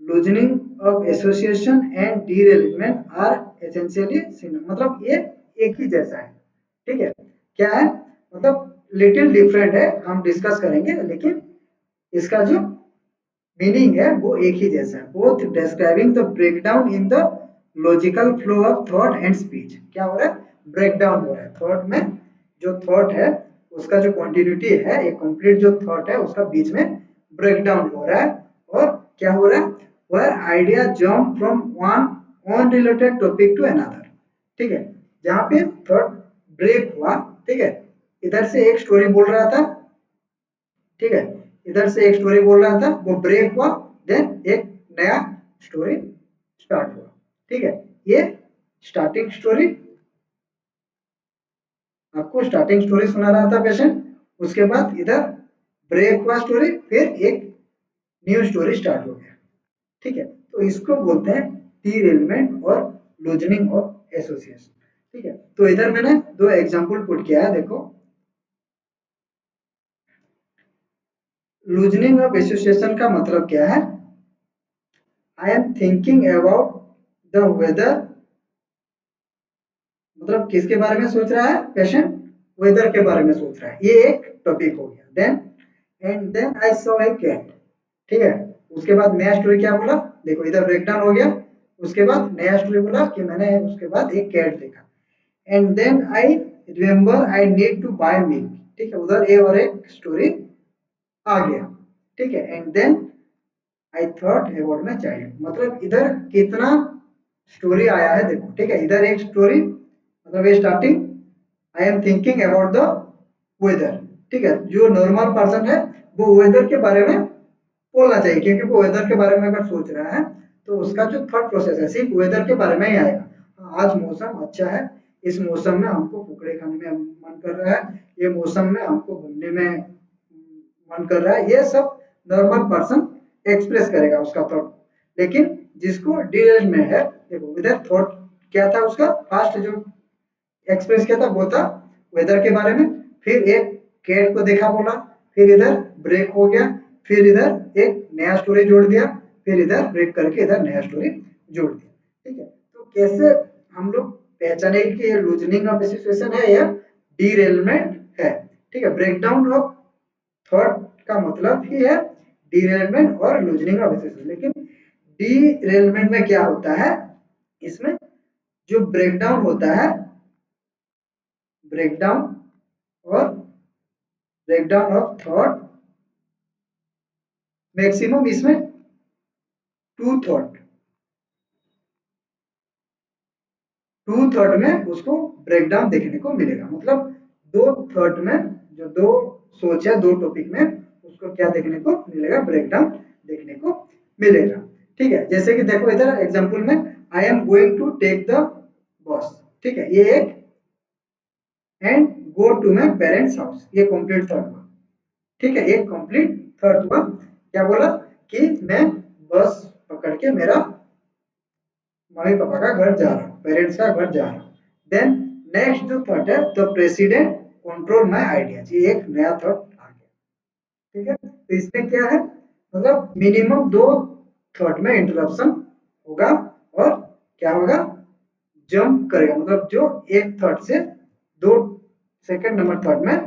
loosening of association and derailment are essentially similar, मतलब ये एक ही जैसा है। ठीक है, क्या है मतलब लिटिल डिफरेंट है, हम डिस्कस करेंगे, लेकिन इसका जो मीनिंग है वो एक ही जैसा है। Both describing the breakdown in the logical flow of thought and speech. क्या हो रहा है? ब्रेकडाउन हो रहा है थॉट में, जो थॉट है उसका जो कंटिन्यूटी है, एक कंप्लीट जो थॉट है उसका बीच में ब्रेकडाउन हो रहा है। और क्या हो रहा है? Where idea jump from one unrelated topic to another. ठीक है, जहां पे थॉट ब्रेक हुआ, ठीक है, इधर से एक स्टोरी बोल रहा था, ठीक है, इधर से एक स्टोरी बोल रहा था, वो ब्रेक हुआ, देन एक नया स्टोरी स्टार्ट हुआ। ठीक है, ये स्टार्टिंग स्टोरी, आपको स्टार्टिंग स्टोरी सुना रहा था पेशेंट, उसके बाद इधर ब्रेक हुआ स्टोरी, फिर एक न्यू स्टोरी स्टार्ट हो गया। ठीक है, तो इसको बोलते हैं डीरेलमेंट और लूजनिंग ऑफ एसोसिएशन। ठीक है, तो इधर मैंने दो एग्जांपल पुट किया है, देखो। लूजनिंग ऑफ एसोसिएशन का मतलब क्या है? I am thinking about the weather, मतलब किसके बारे में सोच रहा है पेशेंट? वेदर के बारे में सोच रहा है, ये एक टॉपिक हो गया। Then and then I saw a cat. ठीक है, उसके बाद नया स्टोरी क्या बोला? देखो इधर ब्रेकडाउन हो गया, उसके बाद नया स्टोरी बोला कि मैंने उसके बाद एक कैट देखा। And then I remember I need to buy milk. ठीक है, उधर ए और एक स्टोरी आ गया। ठीक है, and then I thought about my child, मतलब इधर कितना स्टोरी आया है देखो। ठीक है, इधर एक स्टोरी, मतलब ये starting, I am thinking about the weather. ठीक है, जो नॉर्मल पर्सन है वो वेदर के बारे में बोलना चाहिए, क्योंकि वो वेदर के बारे में अगर सोच रहा है तो उसका जो थॉट प्रोसेस है सिर्फ वेदर के बारे में ही आएगा। हाँ, आज मौसम अच्छा है, इस मौसम में हमको कुकड़े खाने में मन कर रहा है, ये मौसम में हमको घूमने में मन कर रहा है, ये सब नॉर्मल पर्सन एक्सप्रेस करेगा उसका थॉट। लेकिन जिसको डिटेल में है, देखो इधर थॉट क्या था उसका, फास्ट जो एक्सप्रेस किया था वो था वेदर के बारे में, फिर एक कैट को देखा बोला, फिर इधर ब्रेक हो गया, फिर इधर एक नया स्टोरी जोड़ दिया, फिर इधर ब्रेक करके इधर नया स्टोरी जोड़ दिया। ठीक है, तो कैसे हम लोग पहचाने कि ये लूजनिंग ऑफ एसोसिएशन है या डीरेलमेंट है? ठीक है, ब्रेकडाउन ऑफ थॉट का मतलब ही है डीरेलमेंट और लूजनिंग ऑफ एसोसिएशन। लेकिन डीरेलमेंट में क्या होता है? इसमें जो ब्रेकडाउन होता है, ब्रेकडाउन और ब्रेकडाउन ऑफ थॉट, मैक्सिमम इसमें टू थॉट, टू थॉट में उसको ब्रेकडाउन देखने को मिलेगा। मतलब दो थॉट में, जो दो सोच है दो टॉपिक में, उसको क्या देखने को मिलेगा? ब्रेकडाउन देखने को मिलेगा। ठीक है, जैसे कि देखो इधर एग्जांपल में, I am going to take the bus. ठीक है, ये एक, and go to my parents house, ये कंप्लीट थॉट हुआ। ठीक है, एक कंप्लीट थॉट हुआ। क्या बोला? कि मैं बस पकड़ के मेरा मम्मी पापा का घर जा रहा हूँ, पेरेंट्स का घर जा रहा हूँ। देन नेक्स्ट जो थॉट है, the president control my ideas, ये एक नया थॉट आ गया। ठीक है, तो इसमें क्या है, मतलब मिनिमम दो थॉट में इंटरप्शन होगा, और क्या होगा? जंप करेगा, मतलब जो एक थॉट से दो सेकंड नंबर थॉट में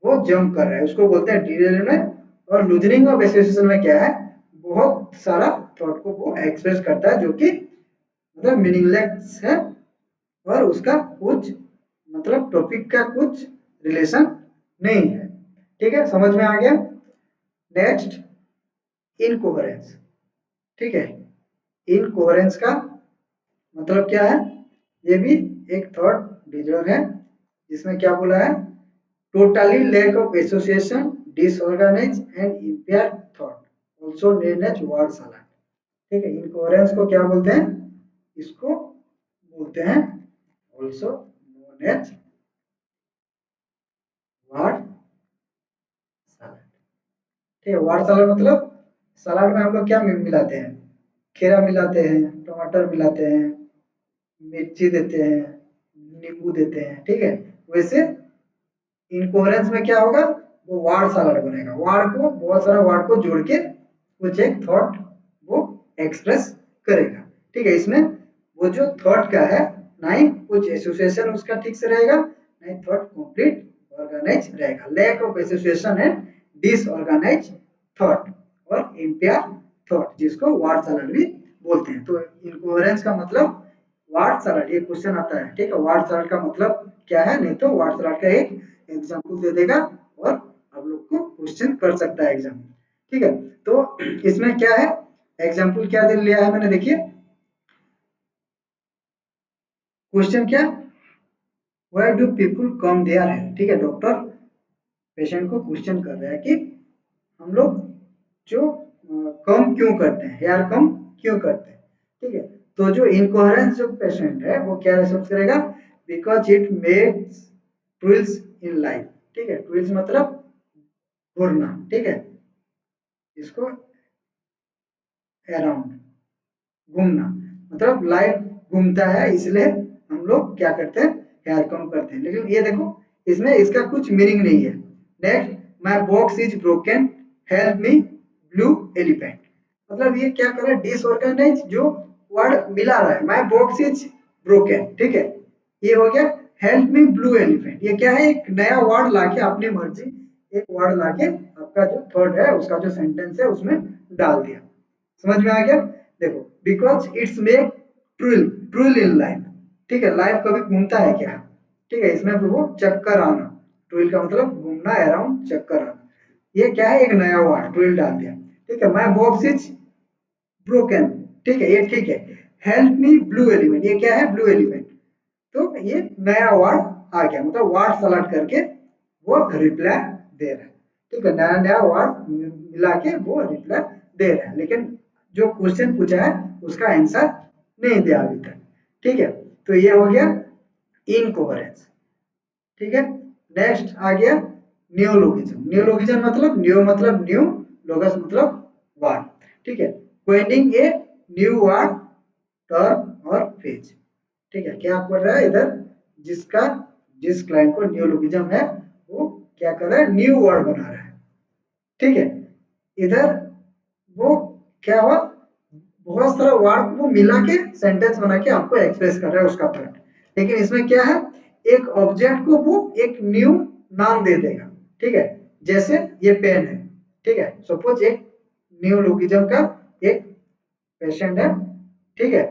वो जंप कर रहा है, उसको बोलते हैं डीरेलमेंट। और लूजनिंग ऑफ एसोसिएशन में क्या है? बहुत सारा थॉट को वो एक्सप्रेस करता है जो कि मतलब मीनिंगलेस है, और उसका कुछ मतलब टॉपिक का कुछ रिलेशन नहीं है। ठीक है, समझ में आ गया? Next, incoherence. ठीक है, इनकोहेरेंस का मतलब क्या है? ये भी एक थॉट डिसऑर्डर है, जिसमें क्या बोला है? Totally lack of association, disorganise and impair thought, also known as word salad. ठीक है, इनकोहेरेंस को क्या बोलते हैं? इसको बोलते हैं also known as word salad. ठीक है, वर्ड सलाड मतलब सलाड में हम लोग क्या मिलाते हैं? खीरा मिलाते हैं, टमाटर मिलाते हैं, मिर्ची देते हैं, नींबू देते हैं, ठीक है। वैसे इनकोहेरेंस में क्या होगा, वो वर्ड सलाड बनेगा, वर्ड को बहुत सारा वर्ड को जोड़ के कुछ एक थॉट वो एक्सप्रेस करेगा, ठीक है। इसमें वो जो थॉट का है ना ही कुछ एसोसिएशन उसका ठीक से रहेगा, ना ही थॉट कंप्लीट ऑर्गेनाइज रहेगा। Lack of association and disorganise thought और इम्पेयर थॉट, जिसको वर्ड सलाड भी बोलते हैं। तो इनकोहेरेंस का मतलब वर्ड सलाड, ये क्वेश्चन आता है, ठीक है। वर्ड सलाड का मतलब क्या है, नहीं तो वर्ड सलाड का एक एग्जाम्पल दे देगा और आप लोग को क्वेश्चन कर सकता है एग्जाम में, ठीक है। तो इसमें क्या है, एग्जाम्पल क्या दे लिया है मैंने, देखिए क्वेश्चन क्या, why do people come there है, ठीक है। डॉक्टर पेशेंट को क्वेश्चन कर रहा है कि हम लोग जो कम क्यों करते हैं, हेयर कम क्यों करते हैं, ठीक है। तो जो इनकोहेरेंस जो पेशेंट है वो क्या रिस्पॉन्स करेगा, because it makes Twills in life, ठीक है। ट्विल्स मतलब घूरना, ठीक है, इसको अराउंड, घूमना, मतलब लाइफ घूमता है, इसलिए हम लोग क्या करते हैं, हेयर कम करते हैं। लेकिन ये देखो इसमें इसका कुछ मीनिंग नहीं है। Next, my box is broken, help me blue elephant, मतलब ये क्या कर रहा है, डिसऑर्गेनाइज जो वर्ड मिला रहा है, माय बॉक्स इज ब्रोकन, ठीक है। ये हो गया हेल्प मी ब्लू एलिफेंट, ये क्या है, एक नया वर्ड लाके अपनी मर्जी एक वर्ड लाके आपका जो थर्ड है उसका जो सेंटेंस है उसमें डाल दिया। समझ में आ गया, देखो because it's make thrill, thrill in life, ठीक है। लाइफ कभी घूमता है क्या, ठीक है, इसमें वो चक्कर आना, ट्रिल का मतलब घूमना, अराउंड चक्कर आना, ये क्या है, एक नया वर्ड ट्रिल डाल दिया, ठीक है। माय बॉक्स इज ब्रोकन, ठीक है, ये ठीक है। हेल्प मी ब्लू एलिमेंट, ये क्या है, ब्लू एलिमेंट, तो ये नया वर्ड आ गया, मतलब वर्ड सेलेक्ट करके वो रिप्लाई दे रहा है, ठीक है। नया नया वर्ड मिला के वो रिप्लाई दे रहा है, लेकिन जो क्वेश्चन पूछा है उसका आंसर नहीं दिया अभी तक, ठीक है। तो ये हो गया इनकोहेरेंस, ठीक है। नेक्स्ट आ गया नियोलोगिज्म। नियोलोगिज्म मतलब न्यू मतलब न्यू, लोगस मतलब वर्ड, ठीक है। कोइनिंग ए न्यू वर्ड, टर्म और फ्रेज, ठीक है। क्या कर रहा है इधर, जिसका जिस क्लाइंट को नियोलोगिज्म है वो क्या कर रहा है, न्यू वर्ड बना रहा है, ठीक है। इधर वो क्या हुआ, बहुत सारा वर्ड को मिला के सेंटेंस बना के आपको एक्सप्रेस कर रहा है उसका पॉइंट, लेकिन इसमें क्या है, एक ऑब्जेक्ट को वो एक न्यू नाम दे देगा, ठीक है। जैसे ये पेन है, ठीक है, सपोज एक नियोलोगिज्म का एक पेशेंट है, ठीक है,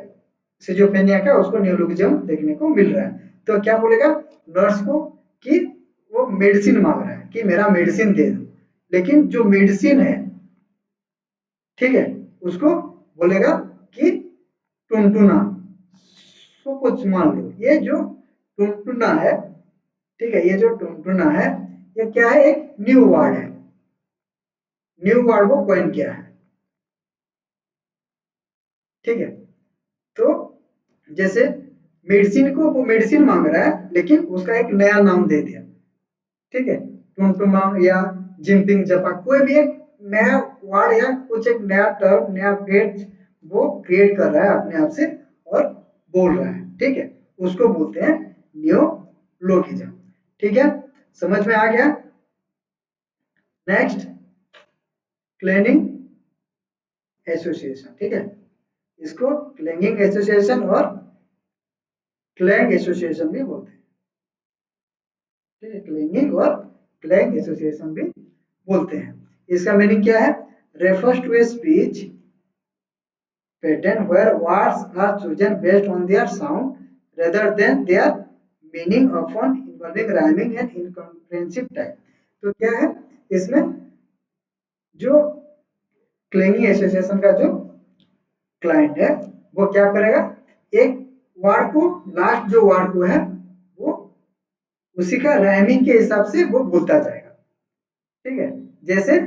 सिजोफ्रेनिया का, उसको नियोलोगिज्म देखने को मिल रहा है, तो क्या बोलेगा नर्स को कि वो मेडिसिन मांग रहा है कि मेरा मेडिसिन दे दो, लेकिन जो मेडिसिन है, ठीक है, उसको बोलेगा कि टुनटुना। सो कुछ मान लो ये जो टुनटुना है, ठीक है, ये जो टुनटुना है ये क्या है, एक न्यू वर्ड है, न्यू वर्ड को कॉइन किया है, ठीक है। तो जैसे मेडिसिन को वो मेडिसिन मांग रहा है लेकिन उसका एक नया नाम दे दिया, ठीक है, टुनटुमा या जिम्पिंग जपा, कोई भी एक नया वर्ड या कुछ एक नया टर्म नया फ्रेज वो क्रिएट कर रहा है अपने आप से और बोल रहा है, ठीक है, उसको बोलते हैं नियोलोगिज्म, ठीक है। समझ में आ गया। नेक्स्ट, क्लेनिंग एसोसिएशन, ठीक है, इसको क्लेंगिंग एसोसिएशन और क्लैंग एसोसिएशन भी बोलते हैं, ठीक है, क्लेंगिंग और क्लैंग एसोसिएशन भी बोलते हैं। इसका मीनिंग क्या है, refers to a speech pattern where words are chosen based on their sound rather than their meaning, often involving rhyming and incomprehensive type। तो क्या है इसमें, जो क्लेंगिंग एसोसिएशन का जो क्लाइंट है वो क्या करेगा, एक वर्ड को, लास्ट जो वर्ड को है वो उसी का राइमिंग के हिसाब से वो बोलता जाएगा, ठीक है। जैसे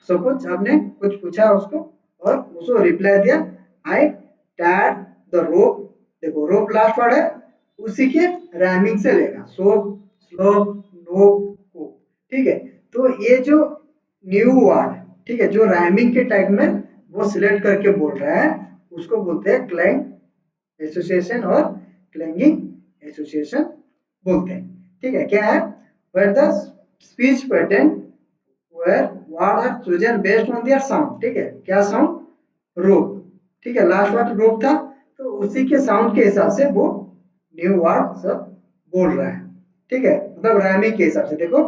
सपोज आपने कुछ पूछा उसको और उसको रिप्लाई दिया, आई टायर द रोप, देखो रोप लास्ट वर्ड है, उसी के राइमिंग से लेगा, सोप स्लोप नोप को, ठीक है। तो ये जो न्यू वर्ड, ठीक है, जो राइमिंग के टाइप में वो सिलेक्ट करके बोल रहा है उसको बोलते हैं क्लैंग एसोसिएशन और क्लैंगिंग एसोसिएशन बोलते हैं। ठीक है, क्या है, where the speech pattern where what are chosen based on their sound। ठीक है, क्या साउंड, रोप। ठीक है, लास्ट वर्ड रोप था, तो उसी के साउंड के हिसाब से वो न्यू वर्ड सब बोल रहा है। ठीक है, मतलब राइमिंग के हिसाब से देखो,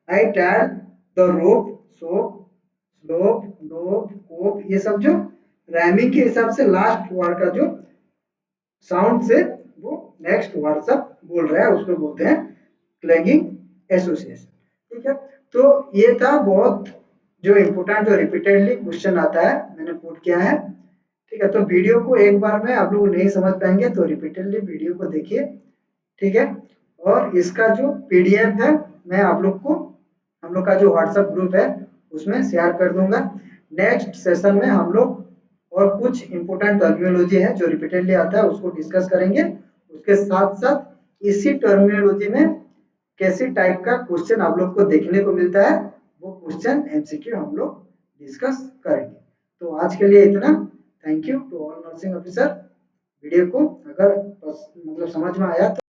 I tire the rope, soap, slope, dope, cope, ये सब जो राइमिंग के हिसाब से लास्ट वर्ड का जो साउंड से वो नेक्स्ट वर्ड सब बोल रहा है, उसको बोलते हैं क्लैंगिंग एसोसिएशन। ठीक है, तो ये था बहुत जो इम्पोर्टेंट जो रिपीटेडली क्वेश्चन आता है मैंने पुट किया है। ठीक है, तो वीडियो को एक बार में आप लोग नहीं समझ पाएंगे तो रिपीटेडली वीडियो को देखिए। ठीक है, और इसका जो पीडीएफ है मैं आप लोग को हम लोग का जो व्हाट्सएप ग्रुप है उसमें शेयर कर दूंगा। नेक्स्ट सेशन में हम लोग और कुछ इंपॉर्टेंट टर्मिनोलॉजी है जो रिपीटेडली आता है उसको डिस्कस करेंगे। उसके साथ साथ इसी टर्मिनोलॉजी में कैसी टाइप का क्वेश्चन आप लोग को देखने को मिलता है वो क्वेश्चन एमसीक्यू हम लोग डिस्कस करेंगे। तो आज के लिए इतना। Thank you to all nursing officer. Video को अगर मतलब समझ में आया तो